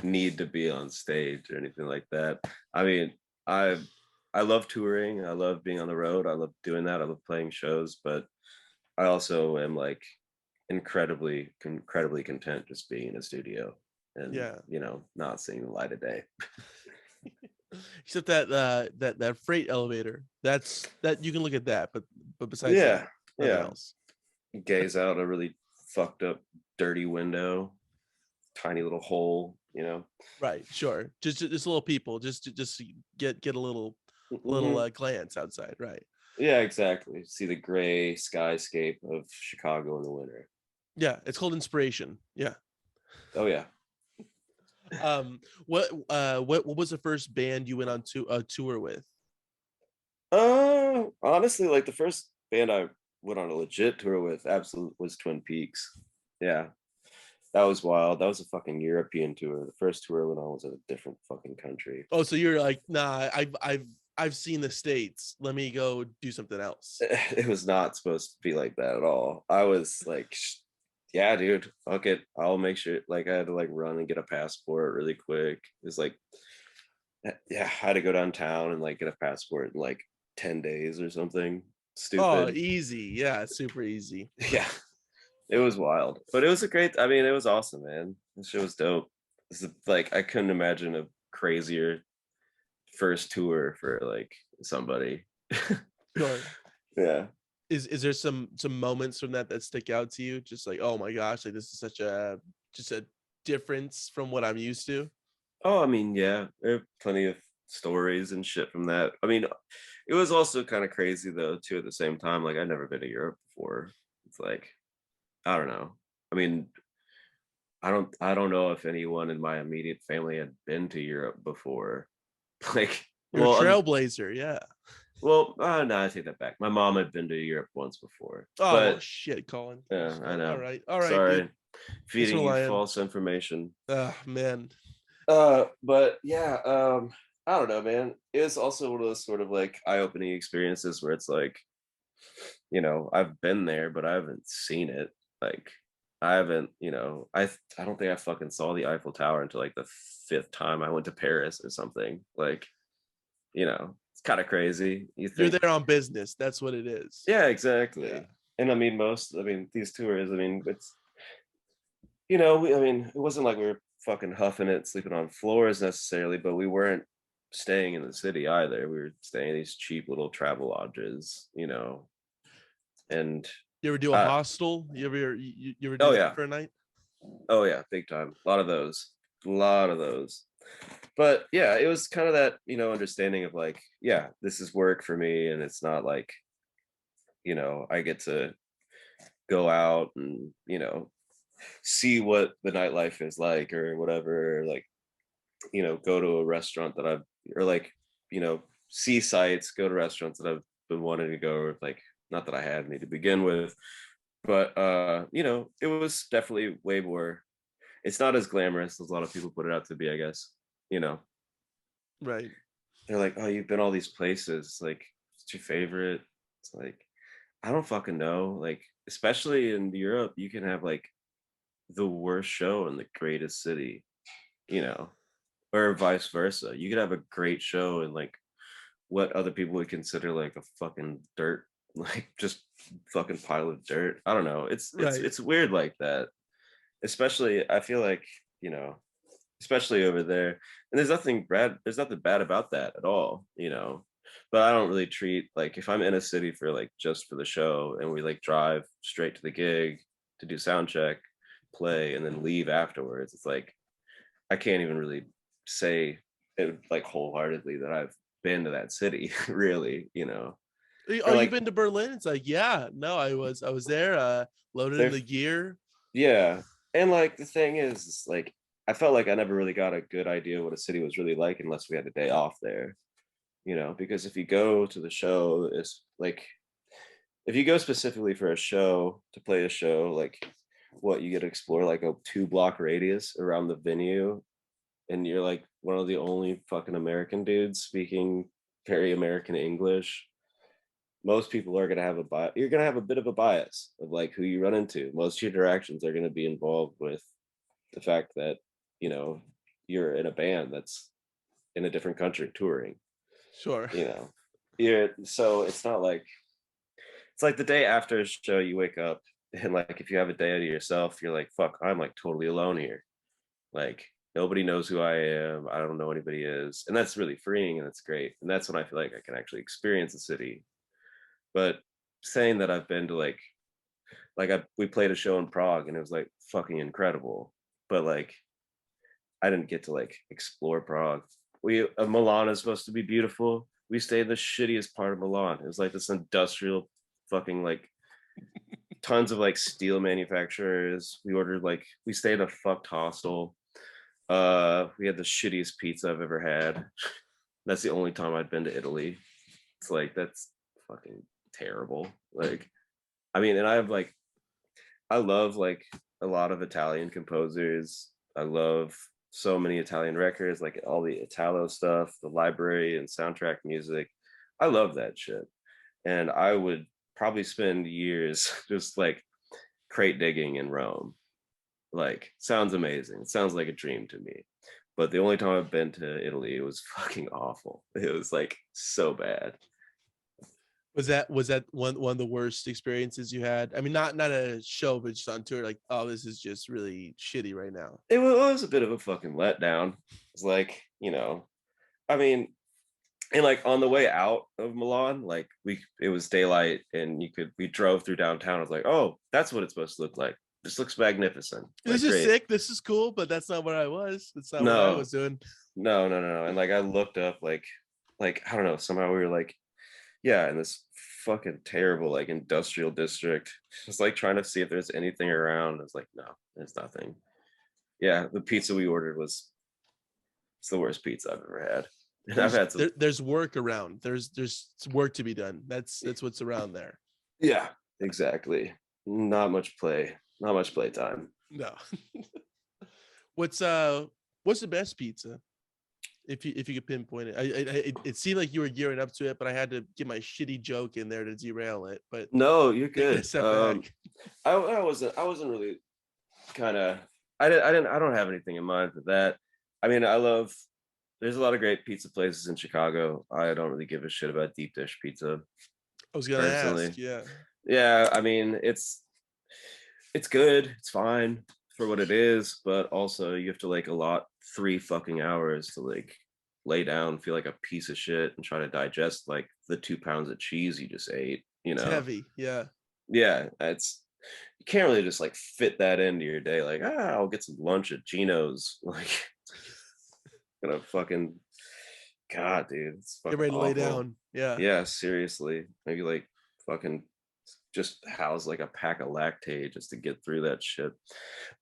need to be on stage or anything like that. I mean, I I love touring. I love being on the road. I love doing that. I love playing shows, but I also am like incredibly content just being in a studio and, Yeah. you know, not seeing the light of day. Except that that freight elevator. That you can look at that, but besides that, Yeah, nothing yeah. else. Gaze out a really fucked up, dirty window, tiny little hole, you know. Right. Sure. Just little people. Just to get a little Hmm. glance outside. Right. Yeah, exactly. See the gray skyscape of Chicago in the winter. Yeah. It's called inspiration. Yeah. Oh yeah. What was the first band you went on to a tour with? Honestly, like the first band I went on a legit tour with absolutely was Twin Peaks. Yeah, that was wild. That was a fucking European tour. The first tour I went on was in a different fucking country. Oh, so you're like, nah, I've seen the States. Let me go do something else. It was not supposed to be like that at all. I was like, yeah, dude, fuck it. I'll make sure. Like, I had to like run and get a passport really quick. It's like, yeah, I had to go downtown and like get a passport in like 10 days or something Oh, stupid. easy. Yeah, super easy. Yeah, it was wild, but it was a great. I mean, it was awesome, man. This shit was dope. This is like I couldn't imagine a crazier first tour for like somebody. Sure. Yeah. Is there some moments from that stick out to you? Just like, oh my gosh, like this is such a just a difference from what I'm used to. Oh, I mean, yeah, there are plenty of stories and shit from that. I mean, it was also kind of crazy though too. At the same time, like I'd never been to Europe before. It's like I don't know. I mean, I don't know if anyone in my immediate family had been to Europe before. Like, You're a well, trailblazer, yeah. no, I take that back. My mom had been to Europe once before, Oh well, but shit, Colin. yeah, I All know. right, all right, dude. Sorry, Thanks for feeding you lying. false information. Ah, man. But yeah, I don't know, man. It was also one of those sort of like eye-opening experiences where it's like, you know, I've been there, but I haven't seen it. Like, I haven't, you know, I don't think I fucking saw the Eiffel Tower until like the fifth time I went to Paris or something. Like, you know, it's kind of crazy. You You're think, there on business. That's what it is. yeah, Yeah. exactly. And I mean, these tours, I mean, it's, you know, I mean, it wasn't like we were fucking huffing it, sleeping on floors necessarily, but we weren't staying in the city either. We were staying in these cheap little travel lodges, you know, and You ever do a uh, hostel? You ever do oh that yeah, for a night? oh yeah, big time. A lot of those, a lot of those. But yeah, it was kind of that, you know, understanding of like, yeah, this is work for me, and it's not like, you know, I get to go out and, you know, see what the nightlife is like or whatever, or like, you know, go to a restaurant that I've, or like, you know, see sites, go to restaurants that I've been wanting to go, or like, not that I had any to begin with, but you know, it was definitely way more, it's not as glamorous as a lot of people put it out to be, I guess. You know, Right. they're like, oh, you've been all these places, like, what's your favorite? It's like, I don't fucking know. Like, especially in Europe, you can have like the worst show in the greatest city, you know, or vice versa. You could have a great show in like what other people would consider like a fucking dirt, like just fucking pile of dirt. I don't know. Right. It's weird like that. Especially, I feel like, you know, especially over there. And there's nothing bad about that at all, you know. But I don't really treat like if I'm in a city for like just for the show and we like drive straight to the gig to do sound check, play and then leave afterwards. It's like I can't even really say it like wholeheartedly that I've been to that city, really, you know. Oh, Or you've like been to Berlin? It's like, yeah, no, I was there, loaded in there, the gear. yeah. And like the thing is like I felt like I never really got a good idea what a city was really like unless we had a day off there, you know, because if you go to the show, it's like if you go specifically for a show to play a show, like what you get to explore like a 2 block radius around the venue, and you're like one of the only fucking American dudes speaking very American English. Most people are gonna have a bias. You're gonna have a bit of a bias of like who you run into. Most of your interactions are gonna be involved with the fact that you know you're in a band that's in a different country touring. Sure. You know, yeah. So it's like the day after a show, you wake up and like if you have a day to yourself, you're like, fuck, I'm like totally alone here. Like nobody knows who I am. I don't know anybody is. And that's really freeing and that's great. And that's when I feel like I can actually experience the city. But saying that I've been to we played a show in Prague and it was like fucking incredible. But like I didn't get to like explore Prague. Milan is supposed to be beautiful. We stayed in the shittiest part of Milan. It was like this industrial fucking like tons of like steel manufacturers. We stayed in a fucked hostel. We had the shittiest pizza I've ever had. That's the only time I'd been to Italy. It's like that's fucking terrible. Like I mean, and I love like a lot of Italian composers. I love so many Italian records, like all the Italo stuff, the library and soundtrack music. I love that shit. And I would probably spend years just like crate digging in Rome. Like, sounds amazing. It sounds like a dream to me. But the only time I've been to Italy, it was fucking awful. It was like so bad. Was that one of the worst experiences you had? I mean, not a show, but just on tour. Like, oh, this is just really shitty right now. It was a bit of a fucking letdown. It's like, I mean, and like on the way out of Milan, like it was daylight and we drove through downtown. I was like, oh, that's what it's supposed to look like. This looks magnificent. This Like, is great. sick. This is cool, but that's not what I was. That's not what I No, was doing. no, no, no, no. And like I looked up like I don't know, somehow we were like, yeah, in this fucking terrible like industrial district. Just like trying to see if there's anything around. It's like, no, there's nothing. Yeah, the pizza we ordered was it's the worst pizza I've ever had. And I've had some There's work around. There's work to be done. That's what's around there. yeah, exactly. Not much play. Not much play time. No. what's what's the best pizza? If you could pinpoint it, it seemed like you were gearing up to it, but I had to get my shitty joke in there to derail it. But No, you're taking a good. step back. I wasn't really kind of I don't have anything in mind for that. I mean, there's a lot of great pizza places in Chicago. I don't really give a shit about deep dish pizza I was gonna ask, personally. yeah. Yeah, I mean, it's good, it's fine for what it is, but also you have to like allot 3 fucking hours to like lay down, feel like a piece of shit, and try to digest like the 2 pounds of cheese you just ate. It's heavy, yeah. Yeah, it's you can't really just like fit that into your day. Like, I'll get some lunch at Gino's. Like, gonna fucking God, dude, it's Get fucking ready to lay awful. down. Yeah. Yeah, seriously, maybe like fucking just house like a pack of lactate just to get through that shit.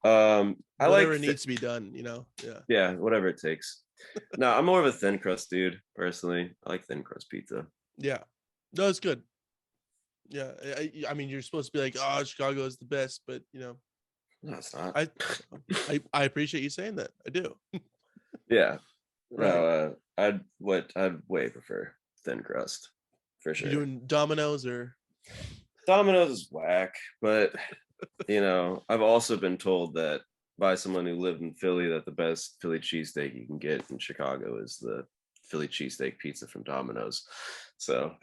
I Whatever like needs to be done, Yeah. yeah, whatever it takes. No, I'm more of a thin crust dude personally. I like thin crust pizza. Yeah. No, it's good. Yeah. I mean, you're supposed to be like, oh, Chicago is the best, but No, it's not. I appreciate you saying that. I do. Yeah. Right. No, I'd way prefer thin crust for You sure. doing Domino's or Domino's is whack, but I've also been told that by someone who lived in Philly that the best Philly cheesesteak you can get in Chicago is the Philly cheesesteak pizza from Domino's. So,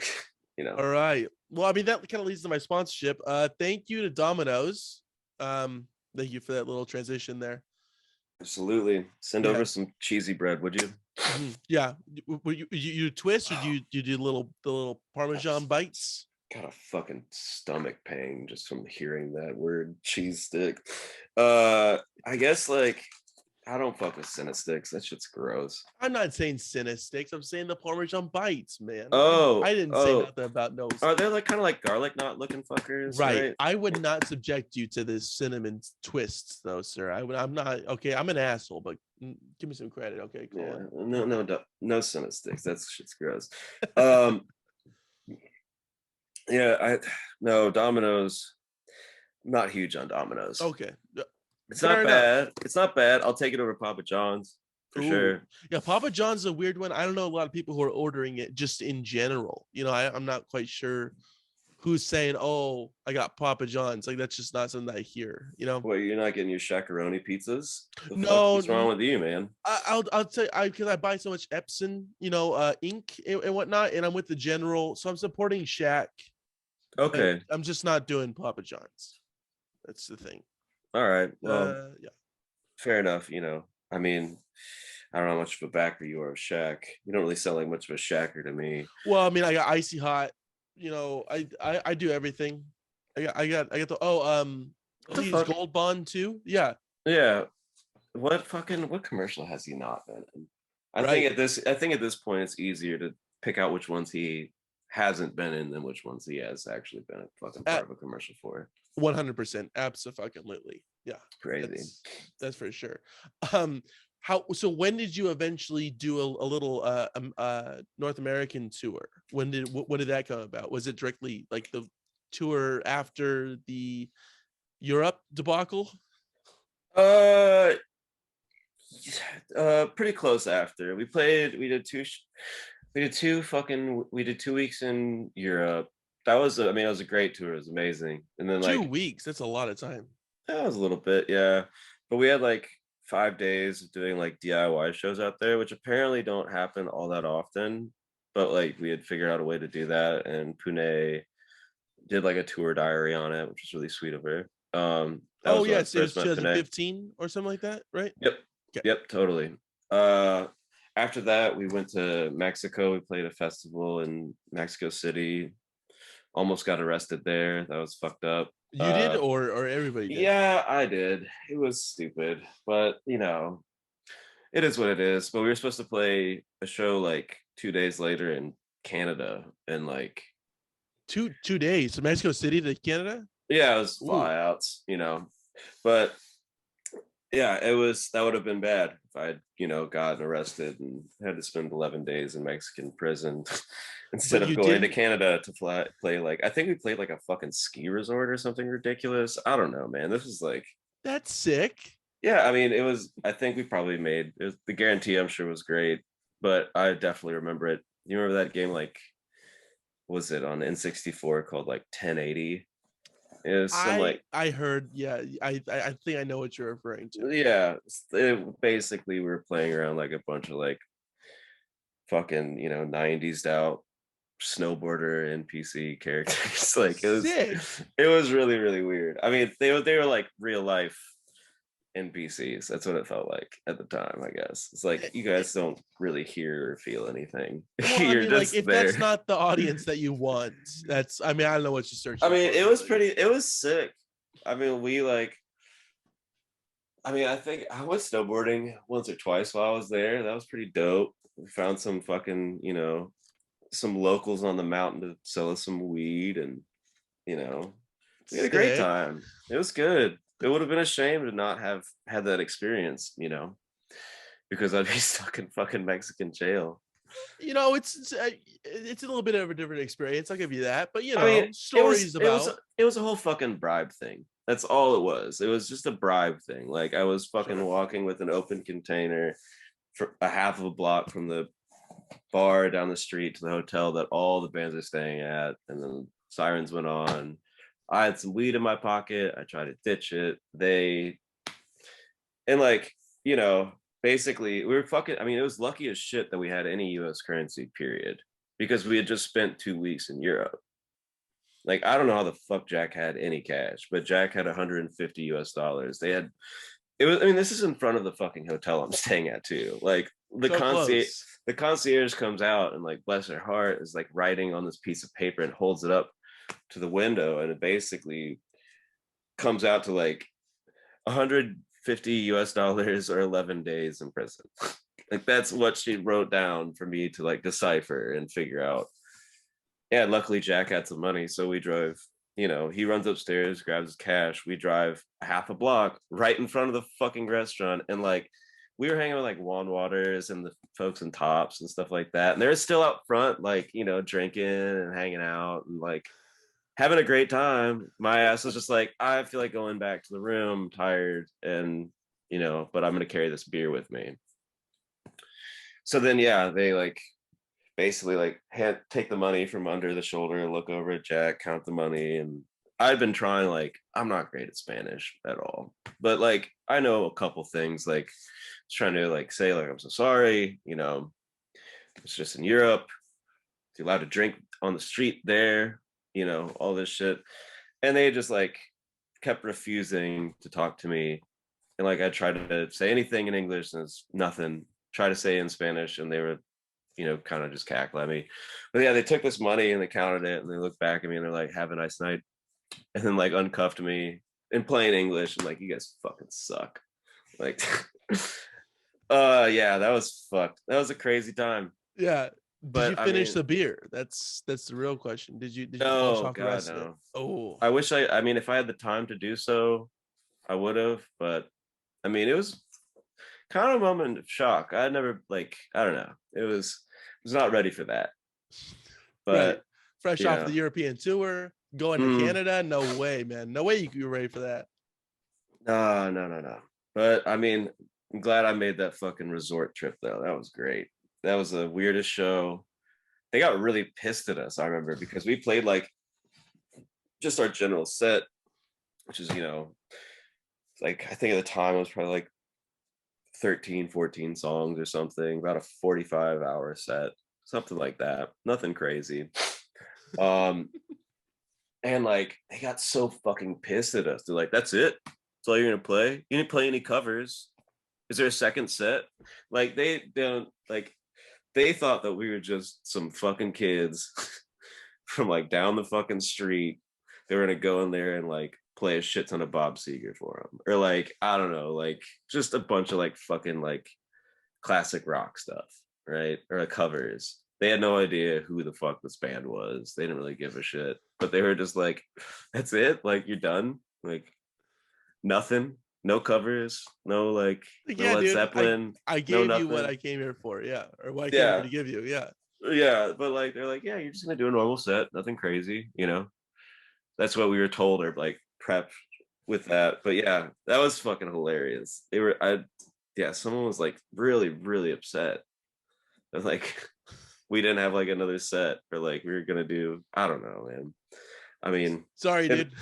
all right. Well, I mean, that kind of leads to my sponsorship. Thank you to Domino's. Thank you for that little transition there. Absolutely. Send Yeah. over some cheesy bread, would you? Yeah. You twist or do you do the little Parmesan bites? Got a fucking stomach pain just from hearing that word cheese stick. I guess like I don't fuck with Cinesticks. That shit's gross. I'm not saying Cinesticks. I'm saying the Parmesan bites, man. Oh, I didn't say oh, nothing about no. are they like kind of like garlic knot looking fuckers, Right. right? I would not subject you to this cinnamon twists, though, sir. I'm not. Okay, I'm an asshole, but give me some credit, okay, Yeah, Colin? no Cinesticks. That shit's gross. Um, yeah, no Domino's. Not huge on Domino's. Okay, It's fair not enough. bad. It's not bad. I'll take it over Papa John's for Ooh, sure. yeah, Papa John's is a weird one. I don't know a lot of people who are ordering it just in general. I'm not quite sure who's saying, "Oh, I got Papa John's." Like that's just not something I hear. Well, you're not getting your shakaroni pizzas? The fuck? No, What's wrong with you, man? I'll tell you, because I buy so much Epson, ink and whatnot, and I'm with the General, so I'm supporting Shaq. But Okay. I'm just not doing Papa John's. That's the thing. All right. Well, Yeah. fair enough. I mean, I don't know how much of a backer you are of Shaq. You don't really sound like much of a Shacker to me. Well, I mean, I got Icy Hot. I do everything. I got the What the he's fuck? Gold Bond too. Yeah. Yeah. What commercial has he not been in? I Right. think at this point it's easier to pick out which ones he hasn't been in than which ones he has actually been a fucking part of a commercial for. 100%. Absolutely. Yeah. Crazy. That's for sure. So when did you eventually do a little North American tour? When did that come about? Was it directly like the tour after the Europe debacle? Pretty close after. We did 2 weeks in Europe. That was it was a great tour. It was amazing. And then 2 weeks, that's a lot of time. that was a little bit, yeah. But we had like 5 days of doing like DIY shows out there, which apparently don't happen all that often. But like we had figured out a way to do that, and Pune did like a tour diary on it, which was really sweet of her. That Oh was when I yes, it was first met Pune. 2015 or something like that, right? Yep. Okay. Yep, totally. After that, we went to Mexico. We played a festival in Mexico City. Almost got arrested there. That was fucked up. You did, or everybody did? Yeah, I did. It was stupid, but it is what it is. But we were supposed to play a show like 2 days later in Canada, and like 2 days to Mexico City to Canada. Yeah, it was flyouts, but yeah, that would have been bad if I'd gotten arrested and had to spend 11 days in Mexican prison instead of going to Canada to play like, I think we played like a fucking ski resort or something ridiculous. I don't know, man. This was like, that's sick. Yeah, I mean, I think we probably the guarantee, I'm sure, was great, but I definitely remember it. You remember that game, like, was it on N64 called like 1080? It was I heard, yeah. I think I know what you're referring to. Yeah, basically we were playing around like a bunch of like fucking 90s out snowboarder NPC characters. Like it was really, really weird. I mean, they were like real life NPCs. That's what it felt like at the time, I guess. It's like you guys don't really hear or feel anything. Well, I mean, like if that's not the audience that you want, I don't know what you're searching. I mean, it was sick. I mean, I think I was snowboarding once or twice while I was there. That was pretty dope. We found some fucking, some locals on the mountain to sell us some weed, and we had a great time. It was good. It would have been a shame to not have had that experience, because I'd be stuck in fucking Mexican jail. It's a little bit of a different experience. I'll give you that. But stories about it was a whole fucking bribe thing. That's all it was. It was just a bribe thing. Like I was fucking walking with an open container for a half of a block from the bar down the street to the hotel that all the bands are staying at, and then sirens went on. I had some weed in my pocket. I tried to ditch it. Basically we were fucking, it was lucky as shit that we had any US currency, period, because we had just spent 2 weeks in Europe. Like, I don't know how the fuck Jack had any cash, but Jack had $150 US. This is in front of the fucking hotel I'm staying at too. Like the concierge comes out and, like, bless her heart, is like writing on this piece of paper and holds it up to the window, and it basically comes out to like $150 US or 11 days in prison. Like that's what she wrote down for me to like decipher and figure out. Yeah, luckily Jack had some money, so we drove. He runs upstairs, grabs his cash. We drive half a block right in front of the fucking restaurant, and like we were hanging with like Juan Waters and the folks in Tops and stuff like that, and they're still out front, like drinking and hanging out and like having a great time. My ass was just like, I feel like going back to the room, I'm tired, and but I'm gonna carry this beer with me. So then, yeah, they like basically like take the money from under the shoulder, look over at Jack, count the money. And I've been trying, like, I'm not great at Spanish at all, but like I know a couple things, like trying to like say like, I'm so sorry, it's just in Europe, you're allowed to drink on the street there, all this shit. And they just like kept refusing to talk to me. And like I tried to say anything in English and it's nothing. Try to say in Spanish and they were kind of just cackle at me. But yeah, they took this money and they counted it and they looked back at me and they're like, have a nice night. And then like uncuffed me in plain English and like, you guys fucking suck. Like, yeah, that was fucked. That was a crazy time. Yeah. Did you But finish the beer? That's the real question. Did you polish off the rest of it? Oh, I wish I mean, if I had the time to do so, I would have. But I mean, it was kind of a moment of shock. I never like, I don't know. It was not ready for that. But right. Fresh off the European tour, going to Canada, no way, man. No way you were ready for that. No. But I mean, I'm glad I made that fucking resort trip though. That was great. That was the weirdest show. They got really pissed at us, I remember, because we played like just our general set, which is, like I think at the time it was probably like 13, 14 songs or something, about a 45-hour set, something like that. Nothing crazy. And like they got so fucking pissed at us. They're like, that's it? That's all you're gonna play? You didn't play any covers? Is there a second set? Like they don't like they thought that we were just some fucking kids from like down the fucking street. They were gonna go in there and like play a shit ton of Bob Seger for them, or like I don't know, like just a bunch of like fucking like classic rock stuff, right? Or covers. They had no idea who the fuck this band was. They didn't really give a shit, but they were just like, "That's it? Like you're done? Like nothing? No covers? No like no Led Zeppelin? I gave you what I came here for, yeah, or what I came here to give you, yeah." Yeah, but like they're like, yeah, you're just gonna do a normal set, nothing crazy, That's what we were told, or like prepped with that. But yeah, that was fucking hilarious. Someone was like really, really upset. And like we didn't have like another set, or like we were gonna do, I don't know, man. I mean, sorry, dude.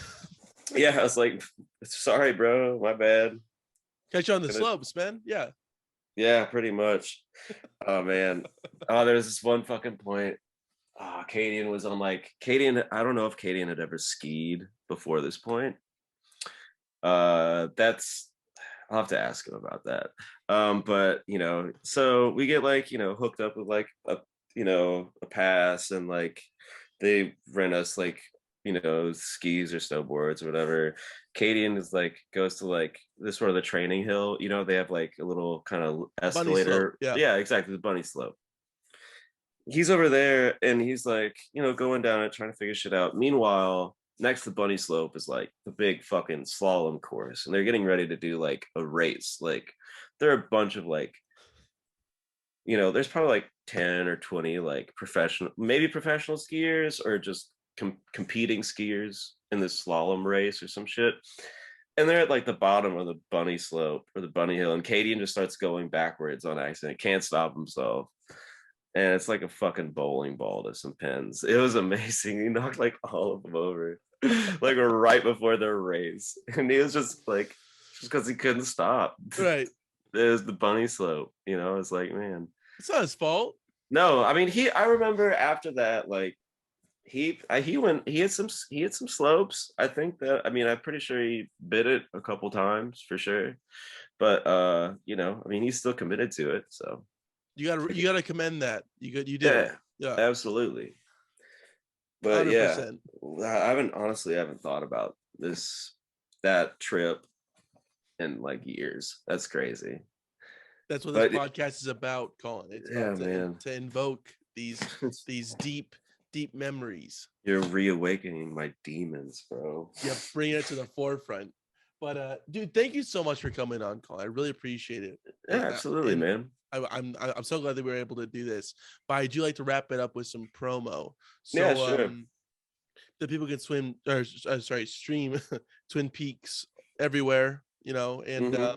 Yeah, I was like, sorry, bro, my bad. Catch you on the slopes, man. Yeah. Yeah, pretty much. Oh man. Oh, there's this one fucking point. Cadian was on like Cadian. I don't know if Cadian had ever skied before this point. That's I'll have to ask him about that. But so we get like hooked up with like a pass, and like they rent us like skis or snowboards or whatever. Cadian is like goes to like this sort of the training hill. They have like a little kind of escalator. Yeah, exactly, the bunny slope. He's over there and he's like, going down it, trying to figure shit out. Meanwhile, next to the bunny slope is like the big fucking slalom course, and they're getting ready to do like a race. Like there are a bunch of like, there's probably like 10 or 20 like professional skiers, or just competing skiers in this slalom race or some shit. And they're at like the bottom of the bunny slope or the bunny hill, and Cadian just starts going backwards on accident, can't stop himself. And it's like a fucking bowling ball to some pins. It was amazing. He knocked like all of them over, like right before their race. And he was just like, just because he couldn't stop. Right. It was the bunny slope, it's like, man. It's not his fault. No, I mean, I remember after that, like, he had some slopes. I think that, I mean, I'm pretty sure he bit it a couple times for sure. But, I mean, he's still committed to it, so. You gotta commend that. You did. Yeah, absolutely. But 100%. I haven't thought about that trip in like years. That's crazy. That's what this But podcast is about, Colin. It's yeah, about man. to invoke these deep memories. You're reawakening my demons, bro. Yeah, bringing it to the forefront. But dude, thank you so much for coming on, Colin. I really appreciate it. Yeah, absolutely, And man. I'm so glad that we were able to do this. But I do like to wrap it up with some promo. Yeah, So sure. the people can stream Twin Peaks everywhere, and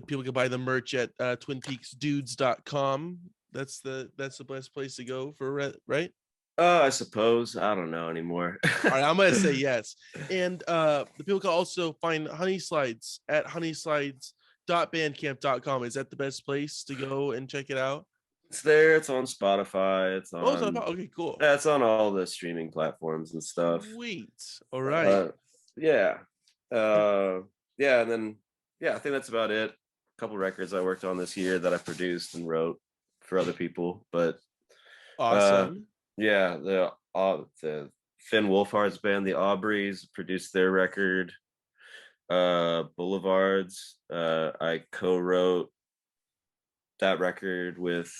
people can buy the merch at twinpeaksdudes.com. That's the best place to go for right. I suppose. I don't know anymore. All right, I'm gonna say yes. And the people can also find Honeyslides at honeyslides.bandcamp.com. Is that the best place to go and check it out? It's there. It's on Spotify. It's Oh, on. okay, cool. Yeah, it's on all the streaming platforms and stuff. Sweet. All right. Yeah. Yeah, and then I think that's about it. A couple records I worked on this year that I produced and wrote for other people, but awesome. Yeah, the Finn Wolfhard's band, the Aubreys, produced their record, Boulevards. I co-wrote that record with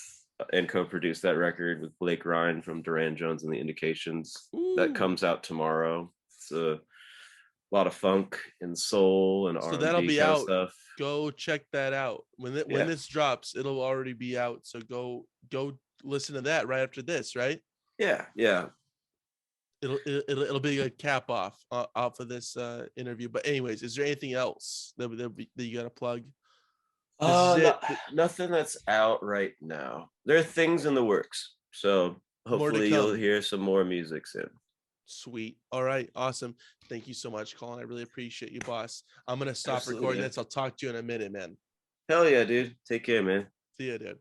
and co-produced that record with Blake Ryan from Duran Jones and the Indications. Ooh. That comes out tomorrow. It's a lot of funk and soul and R&B that'll be kind out. Of stuff. Go check that out. When this drops, it'll already be out. So go listen to that right after this, right? Yeah. It'll be a cap off of this interview. But anyways, is there anything else that you got to plug? Nothing that's out right now. There are things in the works, so hopefully you'll hear some more music soon. Sweet. All right. Awesome. Thank you so much, Colin. I really appreciate you, boss. I'm gonna stop recording this. I'll talk to you in a minute, man. Hell yeah, dude. Take care, man. See ya, dude.